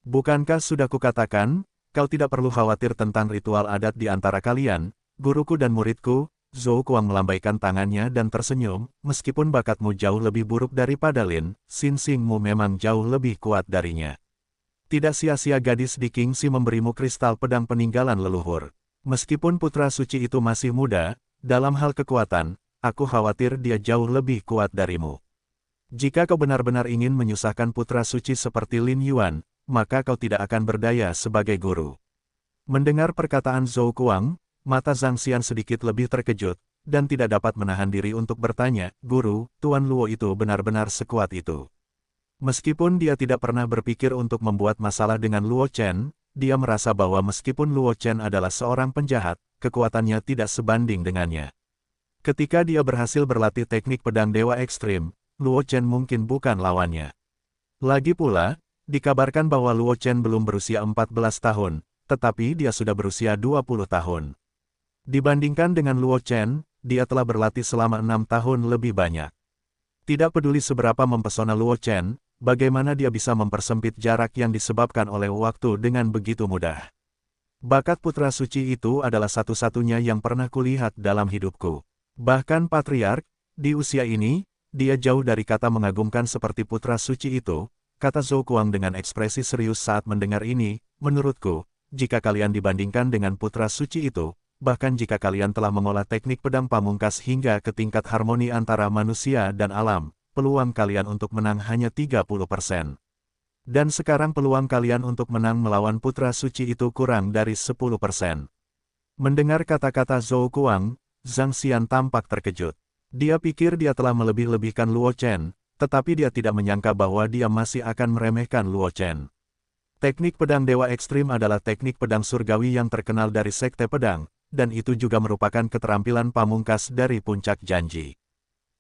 Bukankah sudah kukatakan, kau tidak perlu khawatir tentang ritual adat di antara kalian, guruku dan muridku. Zhou Kuang melambaikan tangannya dan tersenyum, meskipun bakatmu jauh lebih buruk daripada Lin, Xinxingmu memang jauh lebih kuat darinya. Tidak sia-sia gadis di Qingxi memberimu kristal pedang peninggalan leluhur. Meskipun putra suci itu masih muda, dalam hal kekuatan, aku khawatir dia jauh lebih kuat darimu. Jika kau benar-benar ingin menyusahkan putra suci seperti Lin Yuan, maka kau tidak akan berdaya sebagai guru. Mendengar perkataan Zhou Kuang, mata Zhang Xian sedikit lebih terkejut, dan tidak dapat menahan diri untuk bertanya, Guru, Tuan Luo itu benar-benar sekuat itu. Meskipun dia tidak pernah berpikir untuk membuat masalah dengan Luo Chen, dia merasa bahwa meskipun Luo Chen adalah seorang penjahat, kekuatannya tidak sebanding dengannya. Ketika dia berhasil berlatih teknik pedang dewa ekstrim, Luo Chen mungkin bukan lawannya. Lagi pula, dikabarkan bahwa Luo Chen belum berusia 14 tahun, tetapi dia sudah berusia 20 tahun. Dibandingkan dengan Luo Chen, dia telah berlatih selama 6 tahun lebih banyak. Tidak peduli seberapa mempesona Luo Chen, bagaimana dia bisa mempersempit jarak yang disebabkan oleh waktu dengan begitu mudah. Bakat putra suci itu adalah satu-satunya yang pernah kulihat dalam hidupku. Bahkan Patriark, di usia ini, dia jauh dari kata mengagumkan seperti putra suci itu, kata Zhou Kuang dengan ekspresi serius saat mendengar ini, menurutku, jika kalian dibandingkan dengan putra suci itu, bahkan jika kalian telah mengolah teknik pedang pamungkas hingga ke tingkat harmoni antara manusia dan alam, peluang kalian untuk menang hanya 30%. Dan sekarang peluang kalian untuk menang melawan putra suci itu kurang dari 10%. Mendengar kata-kata Zhou Kuang, Zhang Xian tampak terkejut. Dia pikir dia telah melebih-lebihkan Luo Chen, tetapi dia tidak menyangka bahwa dia masih akan meremehkan Luo Chen. Teknik pedang dewa ekstrim adalah teknik pedang surgawi yang terkenal dari Sekte Pedang, dan itu juga merupakan keterampilan pamungkas dari puncak janji.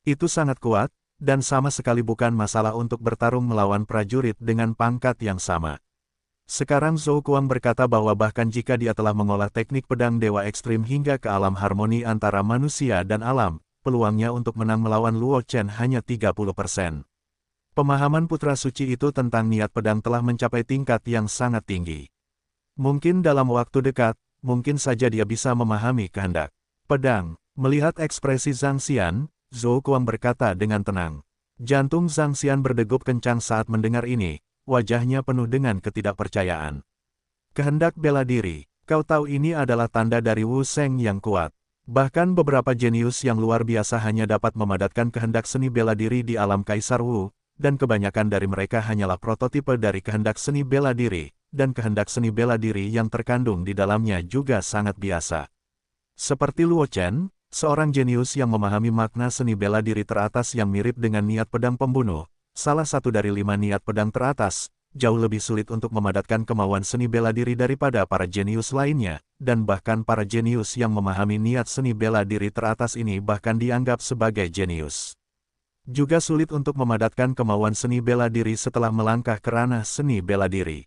Itu sangat kuat, dan sama sekali bukan masalah untuk bertarung melawan prajurit dengan pangkat yang sama. Sekarang Zhou Kuang berkata bahwa bahkan jika dia telah mengolah teknik pedang dewa ekstrim hingga ke alam harmoni antara manusia dan alam, peluangnya untuk menang melawan Luo Chen hanya 30%. Pemahaman putra suci itu tentang niat pedang telah mencapai tingkat yang sangat tinggi. Mungkin dalam waktu dekat, mungkin saja dia bisa memahami kehendak pedang. Melihat ekspresi Zhang Xian, Zhou Kuang berkata dengan tenang. Jantung Zhang Xian berdegup kencang saat mendengar ini, wajahnya penuh dengan ketidakpercayaan. Kehendak bela diri, kau tahu ini adalah tanda dari Wu Sheng yang kuat. Bahkan beberapa jenius yang luar biasa hanya dapat memadatkan kehendak seni bela diri di alam Kaisar Wu, dan kebanyakan dari mereka hanyalah prototipe dari kehendak seni bela diri, dan kehendak seni bela diri yang terkandung di dalamnya juga sangat biasa. Seperti Luo Chen, seorang jenius yang memahami makna seni bela diri teratas yang mirip dengan niat pedang pembunuh, salah satu dari 5 niat pedang teratas, jauh lebih sulit untuk memadatkan kemauan seni bela diri daripada para jenius lainnya, dan bahkan para jenius yang memahami niat seni bela diri teratas ini bahkan dianggap sebagai jenius. Juga sulit untuk memadatkan kemauan seni bela diri setelah melangkah ke ranah seni bela diri.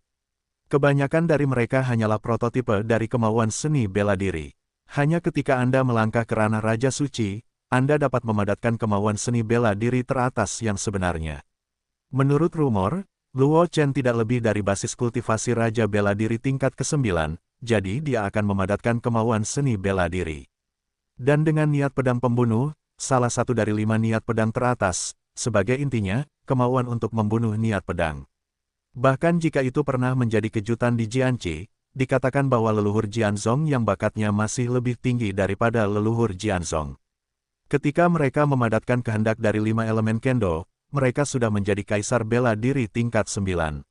Kebanyakan dari mereka hanyalah prototipe dari kemauan seni bela diri. Hanya ketika Anda melangkah ke ranah Raja Suci, Anda dapat memadatkan kemauan seni bela diri teratas yang sebenarnya. Menurut rumor, Luo Chen tidak lebih dari basis kultivasi Raja Bela Diri tingkat ke-9, jadi dia akan memadatkan kemauan seni bela diri. Dan dengan niat pedang pembunuh, salah satu dari 5 niat pedang teratas, sebagai intinya, kemauan untuk membunuh niat pedang. Bahkan jika itu pernah menjadi kejutan di Jianqi, dikatakan bahwa leluhur Jianzong yang bakatnya masih lebih tinggi daripada leluhur Jianzong. Ketika mereka memadatkan kehendak dari 5 elemen Kendo, mereka sudah menjadi kaisar bela diri tingkat 9.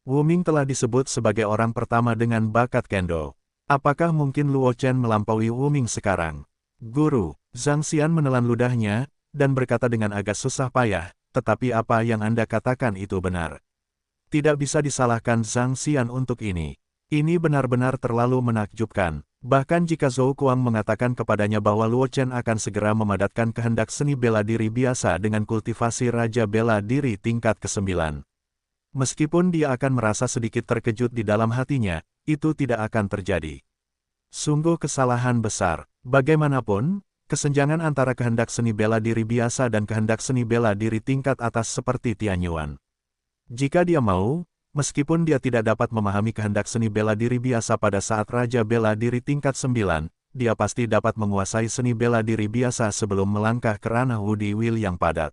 Wu Ming telah disebut sebagai orang pertama dengan bakat Kendo. Apakah mungkin Luo Chen melampaui Wu Ming sekarang? Guru, Zhang Xian menelan ludahnya, dan berkata dengan agak susah payah, tetapi apa yang Anda katakan itu benar. Tidak bisa disalahkan Zhang Xian untuk ini. Ini benar-benar terlalu menakjubkan. Bahkan jika Zhou Kuang mengatakan kepadanya bahwa Luo Chen akan segera memadatkan kehendak seni bela diri biasa dengan kultivasi Raja Bela Diri tingkat ke-9. Meskipun dia akan merasa sedikit terkejut di dalam hatinya, itu tidak akan terjadi. Sungguh kesalahan besar. Bagaimanapun, kesenjangan antara kehendak seni bela diri biasa dan kehendak seni bela diri tingkat atas seperti Tianyuan. Jika dia mau, meskipun dia tidak dapat memahami kehendak seni bela diri biasa pada saat Raja Bela Diri tingkat 9, dia pasti dapat menguasai seni bela diri biasa sebelum melangkah ke ranah Wudi Will yang padat.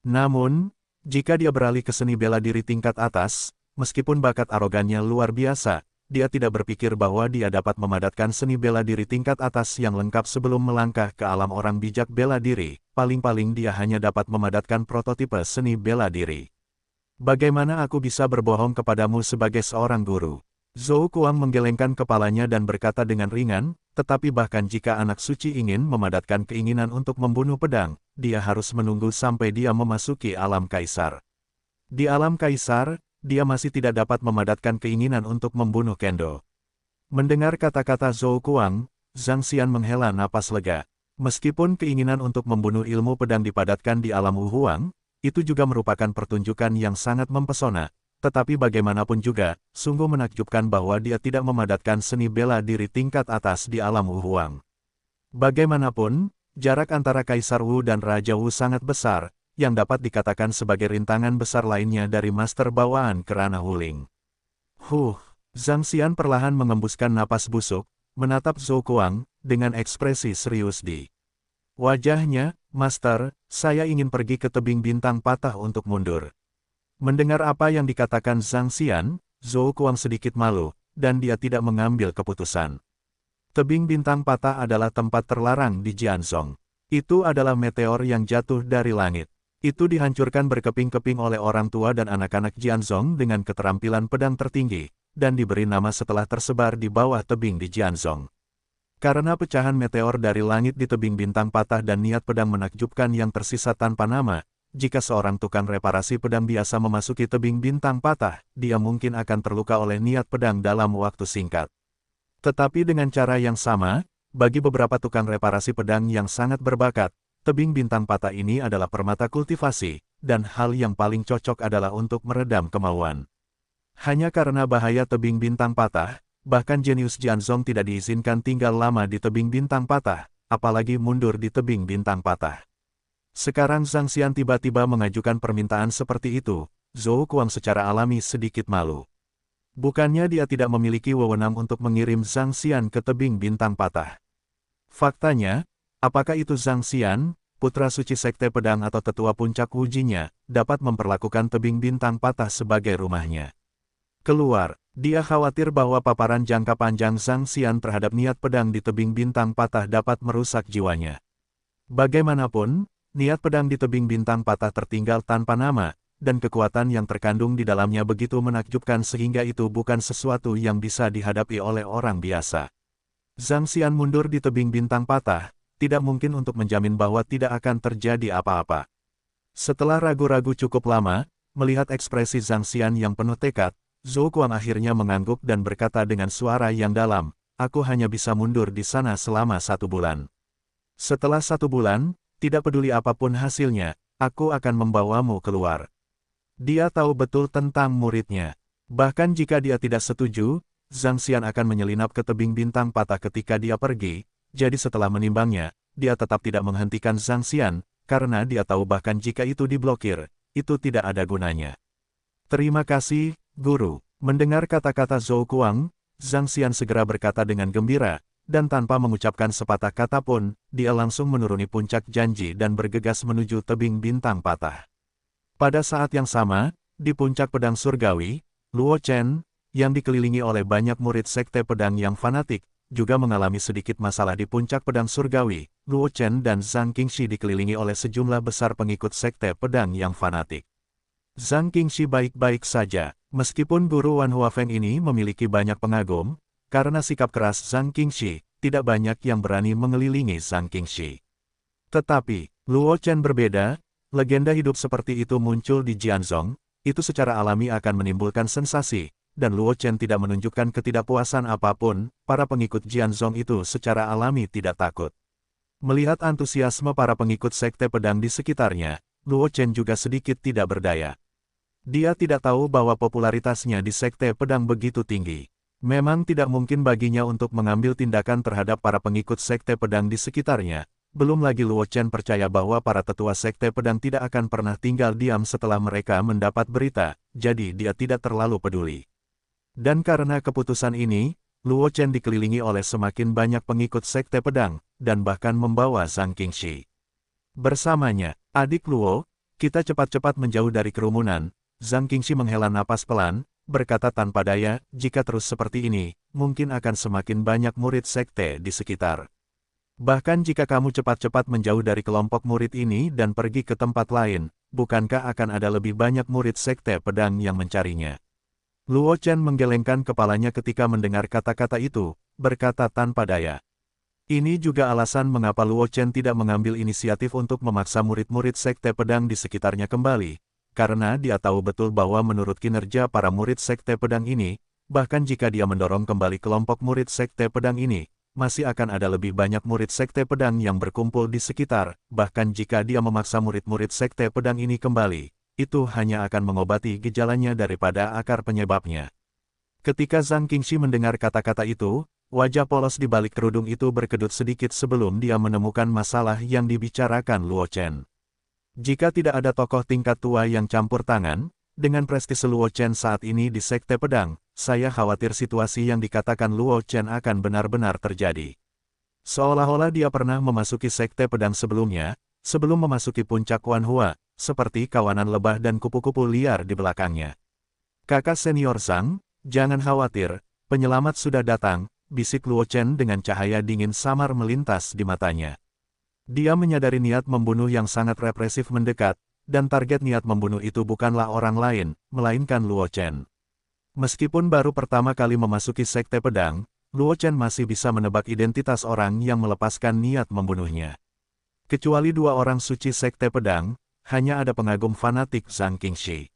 Namun, jika dia beralih ke seni bela diri tingkat atas, meskipun bakat arogannya luar biasa, dia tidak berpikir bahwa dia dapat memadatkan seni bela diri tingkat atas yang lengkap sebelum melangkah ke alam orang bijak bela diri, paling-paling dia hanya dapat memadatkan prototipe seni bela diri. Bagaimana aku bisa berbohong kepadamu sebagai seorang guru? Zhou Kuang menggelengkan kepalanya dan berkata dengan ringan, tetapi bahkan jika anak suci ingin memadatkan keinginan untuk membunuh pedang, dia harus menunggu sampai dia memasuki alam kaisar. Di alam kaisar, dia masih tidak dapat memadatkan keinginan untuk membunuh Kendo. Mendengar kata-kata Zhou Kuang, Zhang Xian menghela napas lega. Meskipun keinginan untuk membunuh ilmu pedang dipadatkan di alam Wuhuang, itu juga merupakan pertunjukan yang sangat mempesona, tetapi bagaimanapun juga, sungguh menakjubkan bahwa dia tidak memadatkan seni bela diri tingkat atas di alam Wuhuang. Bagaimanapun, jarak antara Kaisar Wu dan Raja Wu sangat besar, yang dapat dikatakan sebagai rintangan besar lainnya dari master bawaan ke ranah Wuling. Zhang Xian perlahan mengembuskan napas busuk, menatap Zhou Kuang, dengan ekspresi serius di wajahnya. Master, saya ingin pergi ke tebing bintang patah untuk mundur. Mendengar apa yang dikatakan Zhang Xian, Zhou Kuang sedikit malu, dan dia tidak mengambil keputusan. Tebing bintang patah adalah tempat terlarang di Jianzhong. Itu adalah meteor yang jatuh dari langit. Itu dihancurkan berkeping-keping oleh orang tua dan anak-anak Jianzhong dengan keterampilan pedang tertinggi, dan diberi nama setelah tersebar di bawah tebing di Jianzhong. Karena pecahan meteor dari langit di tebing bintang patah dan niat pedang menakjubkan yang tersisa tanpa nama, jika seorang tukang reparasi pedang biasa memasuki tebing bintang patah, dia mungkin akan terluka oleh niat pedang dalam waktu singkat. Tetapi dengan cara yang sama, bagi beberapa tukang reparasi pedang yang sangat berbakat, tebing bintang patah ini adalah permata kultivasi, dan hal yang paling cocok adalah untuk meredam kemauan. Hanya karena bahaya tebing bintang patah, bahkan jenius Jianzhong tidak diizinkan tinggal lama di tebing bintang patah, apalagi mundur di tebing bintang patah. Sekarang Zhang Xian tiba-tiba mengajukan permintaan seperti itu, Zhou Kuang secara alami sedikit malu. Bukannya dia tidak memiliki wewenang untuk mengirim Zhang Xian ke tebing bintang patah. Faktanya, apakah itu Zhang Xian, putra suci sekte pedang atau tetua puncak wujinya, dapat memperlakukan tebing bintang patah sebagai rumahnya. Keluar, dia khawatir bahwa paparan jangka panjang Zhang Xian terhadap niat pedang di tebing bintang patah dapat merusak jiwanya. Bagaimanapun, niat pedang di tebing bintang patah tertinggal tanpa nama, dan kekuatan yang terkandung di dalamnya begitu menakjubkan sehingga itu bukan sesuatu yang bisa dihadapi oleh orang biasa. Zhang Xian mundur di tebing bintang patah, tidak mungkin untuk menjamin bahwa tidak akan terjadi apa-apa. Setelah ragu-ragu cukup lama, melihat ekspresi Zhang Xian yang penuh tekad, Zhou Kuang akhirnya mengangguk dan berkata dengan suara yang dalam, aku hanya bisa mundur di sana selama 1 bulan. Setelah 1 bulan, tidak peduli apapun hasilnya, aku akan membawamu keluar. Dia tahu betul tentang muridnya. Bahkan jika dia tidak setuju, Zhang Xian akan menyelinap ke tebing bintang patah ketika dia pergi, jadi setelah menimbangnya, dia tetap tidak menghentikan Zhang Xian, karena dia tahu bahkan jika itu diblokir, itu tidak ada gunanya. Terima kasih, Guru. Mendengar kata-kata Zhou Kuang, Zhang Xian segera berkata dengan gembira, dan tanpa mengucapkan sepatah kata pun, dia langsung menuruni puncak janji dan bergegas menuju tebing bintang patah. Pada saat yang sama, di puncak pedang surgawi, Luo Chen, yang dikelilingi oleh banyak murid sekte pedang yang fanatik, juga mengalami sedikit masalah di puncak pedang surgawi. Luo Chen dan Zhang Qingxi dikelilingi oleh sejumlah besar pengikut sekte pedang yang fanatik. Zhang Qingxi baik-baik saja, meskipun guru Wan Huafeng ini memiliki banyak pengagum, karena sikap keras Zhang Qingxi, tidak banyak yang berani mengelilingi Zhang Qingxi. Tetapi, Luo Chen berbeda, legenda hidup seperti itu muncul di Jianzhong, itu secara alami akan menimbulkan sensasi, dan Luo Chen tidak menunjukkan ketidakpuasan apapun, para pengikut Jianzong itu secara alami tidak takut. Melihat antusiasme para pengikut Sekte Pedang di sekitarnya, Luo Chen juga sedikit tidak berdaya. Dia tidak tahu bahwa popularitasnya di Sekte Pedang begitu tinggi. Memang tidak mungkin baginya untuk mengambil tindakan terhadap para pengikut Sekte Pedang di sekitarnya. Belum lagi Luo Chen percaya bahwa para tetua Sekte Pedang tidak akan pernah tinggal diam setelah mereka mendapat berita, jadi dia tidak terlalu peduli. Dan karena keputusan ini, Luo Chen dikelilingi oleh semakin banyak pengikut Sekte Pedang, dan bahkan membawa Zhang Qingxi. Bersamanya, adik Luo, kita cepat-cepat menjauh dari kerumunan. Zhang Qingxi menghela napas pelan, berkata tanpa daya, jika terus seperti ini, mungkin akan semakin banyak murid sekte di sekitar. Bahkan jika kamu cepat-cepat menjauh dari kelompok murid ini dan pergi ke tempat lain, bukankah akan ada lebih banyak murid Sekte Pedang yang mencarinya? Luo Chen menggelengkan kepalanya ketika mendengar kata-kata itu, berkata tanpa daya. Ini juga alasan mengapa Luo Chen tidak mengambil inisiatif untuk memaksa murid-murid Sekte Pedang di sekitarnya kembali, karena dia tahu betul bahwa menurut kinerja para murid Sekte Pedang ini, bahkan jika dia mendorong kembali kelompok murid Sekte Pedang ini, masih akan ada lebih banyak murid Sekte Pedang yang berkumpul di sekitar, bahkan jika dia memaksa murid-murid Sekte Pedang ini kembali, itu hanya akan mengobati gejalanya daripada akar penyebabnya. Ketika Zhang Qingxi mendengar kata-kata itu, wajah polos di balik kerudung itu berkedut sedikit sebelum dia menemukan masalah yang dibicarakan Luo Chen. Jika tidak ada tokoh tingkat tua yang campur tangan, dengan prestise Luo Chen saat ini di Sekte Pedang, saya khawatir situasi yang dikatakan Luo Chen akan benar-benar terjadi. Seolah-olah dia pernah memasuki Sekte Pedang sebelumnya, sebelum memasuki puncak Wanhua, seperti kawanan lebah dan kupu-kupu liar di belakangnya. Kakak senior Zhang, jangan khawatir, penyelamat sudah datang, bisik Luo Chen dengan cahaya dingin samar melintas di matanya. Dia menyadari niat membunuh yang sangat represif mendekat, dan target niat membunuh itu bukanlah orang lain, melainkan Luo Chen. Meskipun baru pertama kali memasuki Sekte Pedang, Luo Chen masih bisa menebak identitas orang yang melepaskan niat membunuhnya. Kecuali dua orang suci Sekte Pedang, hanya ada pengagum fanatik Zhang Qingxi.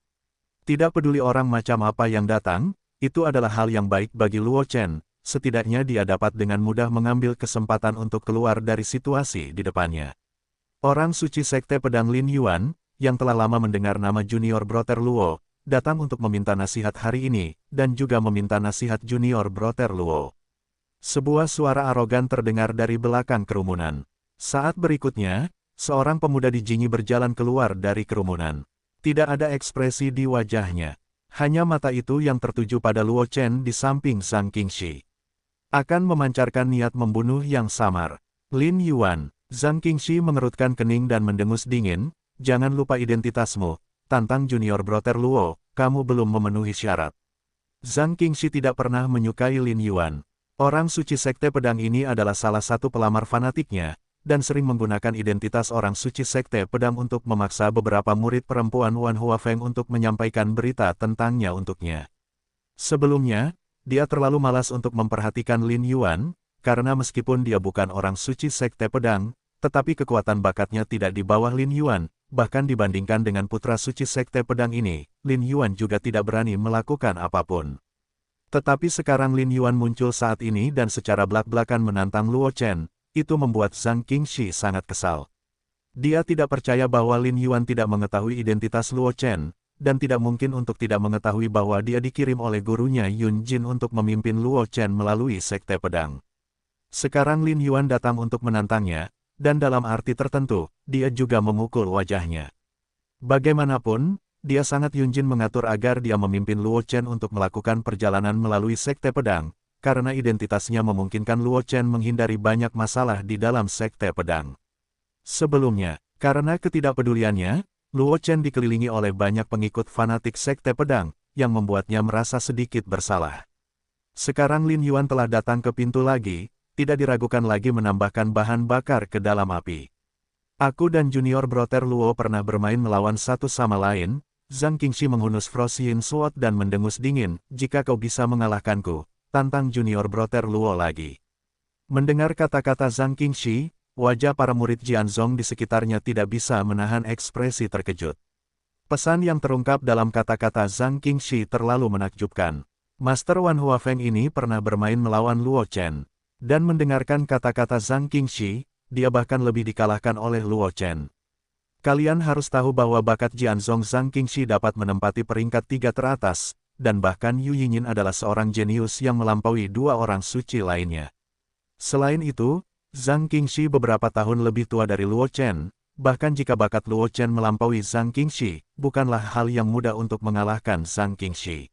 Tidak peduli orang macam apa yang datang, itu adalah hal yang baik bagi Luo Chen, setidaknya dia dapat dengan mudah mengambil kesempatan untuk keluar dari situasi di depannya. Orang suci Sekte Pedang Lin Yuan, yang telah lama mendengar nama Junior Brother Luo, datang untuk meminta nasihat hari ini, dan juga meminta nasihat Junior Brother Luo. Sebuah suara arogan terdengar dari belakang kerumunan. Saat berikutnya, seorang pemuda di Jingyi berjalan keluar dari kerumunan. Tidak ada ekspresi di wajahnya. Hanya mata itu yang tertuju pada Luo Chen di samping Zhang Qingxi. Akan memancarkan niat membunuh yang samar. Lin Yuan, Zhang Qingxi mengerutkan kening dan mendengus dingin, jangan lupa identitasmu, tantang Junior Brother Luo, kamu belum memenuhi syarat. Zhang Qingxi tidak pernah menyukai Lin Yuan. Orang suci Sekte Pedang ini adalah salah satu pelamar fanatiknya, dan sering menggunakan identitas orang suci Sekte Pedang untuk memaksa beberapa murid perempuan Wan Huafeng untuk menyampaikan berita tentangnya untuknya. Sebelumnya, dia terlalu malas untuk memperhatikan Lin Yuan, karena meskipun dia bukan orang suci Sekte Pedang, tetapi kekuatan bakatnya tidak di bawah Lin Yuan, bahkan dibandingkan dengan putra suci Sekte Pedang ini, Lin Yuan juga tidak berani melakukan apapun. Tetapi sekarang Lin Yuan muncul saat ini dan secara belak-belakan menantang Luo Chen. Itu membuat Zhang Qingxi sangat kesal. Dia tidak percaya bahwa Lin Yuan tidak mengetahui identitas Luo Chen, dan tidak mungkin untuk tidak mengetahui bahwa dia dikirim oleh gurunya Yun Jin untuk memimpin Luo Chen melalui Sekte Pedang. Sekarang Lin Yuan datang untuk menantangnya, dan dalam arti tertentu, dia juga memukul wajahnya. Bagaimanapun, dia sangat Yun Jin mengatur agar dia memimpin Luo Chen untuk melakukan perjalanan melalui Sekte Pedang, karena identitasnya memungkinkan Luo Chen menghindari banyak masalah di dalam Sekte Pedang. Sebelumnya, karena ketidakpeduliannya, Luo Chen dikelilingi oleh banyak pengikut fanatik Sekte Pedang, yang membuatnya merasa sedikit bersalah. Sekarang Lin Yuan telah datang ke pintu lagi, tidak diragukan lagi menambahkan bahan bakar ke dalam api. Aku dan Junior Brother Luo pernah bermain melawan satu sama lain, Zhang Qingxi menghunus Frosin Sword dan mendengus dingin, jika kau bisa mengalahkanku, tantang Junior Brother Luo lagi. Mendengar kata-kata Zhang Qingxi, wajah para murid Jianzong di sekitarnya tidak bisa menahan ekspresi terkejut. Pesan yang terungkap dalam kata-kata Zhang Qingxi terlalu menakjubkan. Master Wan Huafeng ini pernah bermain melawan Luo Chen. Dan mendengarkan kata-kata Zhang Qingxi, dia bahkan lebih dikalahkan oleh Luo Chen. Kalian harus tahu bahwa bakat Jianzong Zhang Qingxi dapat menempati peringkat 3 teratas, dan bahkan Yu Yinyin adalah seorang jenius yang melampaui dua orang suci lainnya. Selain itu, Zhang Qingxi beberapa tahun lebih tua dari Luo Chen, bahkan jika bakat Luo Chen melampaui Zhang Qingxi, bukanlah hal yang mudah untuk mengalahkan Zhang Qingxi.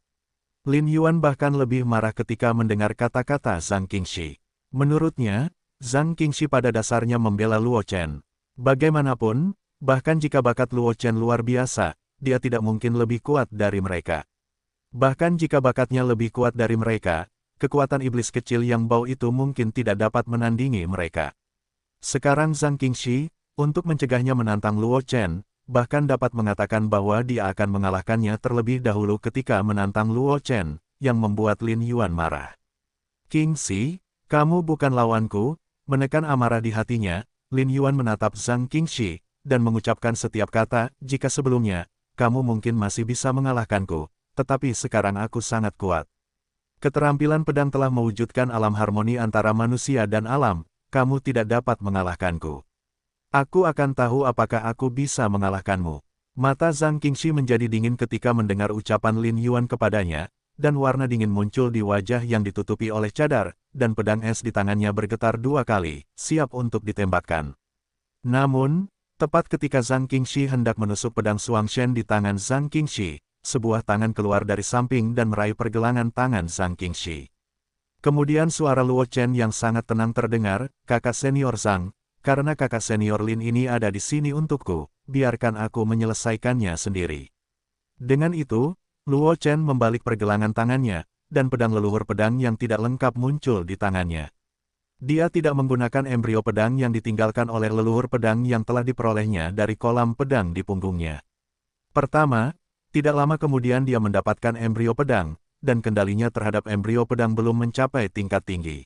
Lin Yuan bahkan lebih marah ketika mendengar kata-kata Zhang Qingxi. Menurutnya, Zhang Qingxi pada dasarnya membela Luo Chen. Bagaimanapun, bahkan jika bakat Luo Chen luar biasa, dia tidak mungkin lebih kuat dari mereka. Bahkan jika bakatnya lebih kuat dari mereka, kekuatan iblis kecil yang bau itu mungkin tidak dapat menandingi mereka. Sekarang Zhang Qingxi, untuk mencegahnya menantang Luo Chen, bahkan dapat mengatakan bahwa dia akan mengalahkannya terlebih dahulu ketika menantang Luo Chen, yang membuat Lin Yuan marah. Qingxi, kamu bukan lawanku, menekan amarah di hatinya, Lin Yuan menatap Zhang Qingxi, dan mengucapkan setiap kata, jika sebelumnya, kamu mungkin masih bisa mengalahkanku, tetapi sekarang aku sangat kuat. Keterampilan pedang telah mewujudkan alam harmoni antara manusia dan alam, kamu tidak dapat mengalahkanku. Aku akan tahu apakah aku bisa mengalahkanmu. Mata Zhang Qingxi menjadi dingin ketika mendengar ucapan Lin Yuan kepadanya, dan warna dingin muncul di wajah yang ditutupi oleh cadar, dan pedang es di tangannya bergetar 2 kali, siap untuk ditembakkan. Namun, tepat ketika Zhang Qingxi hendak menusuk pedang Suangshen di tangan Zhang Qingxi, sebuah tangan keluar dari samping dan meraih pergelangan tangan Zhang Qingxi. Kemudian suara Luo Chen yang sangat tenang terdengar, kakak senior Zhang, karena kakak senior Lin ini ada di sini untukku, biarkan aku menyelesaikannya sendiri. Dengan itu, Luo Chen membalik pergelangan tangannya, dan pedang leluhur pedang yang tidak lengkap muncul di tangannya. Dia tidak menggunakan embrio pedang yang ditinggalkan oleh leluhur pedang yang telah diperolehnya dari kolam pedang di punggungnya. Pertama, tidak lama kemudian dia mendapatkan embrio pedang, dan kendalinya terhadap embrio pedang belum mencapai tingkat tinggi.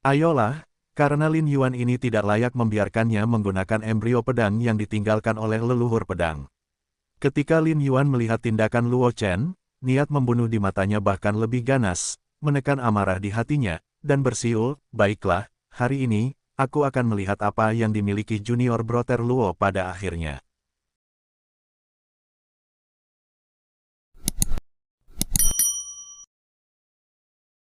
Ayolah, karena Lin Yuan ini tidak layak membiarkannya menggunakan embrio pedang yang ditinggalkan oleh leluhur pedang. Ketika Lin Yuan melihat tindakan Luo Chen, niat membunuh di matanya bahkan lebih ganas, menekan amarah di hatinya, dan bersiul, baiklah, hari ini, aku akan melihat apa yang dimiliki junior Brother Luo pada akhirnya.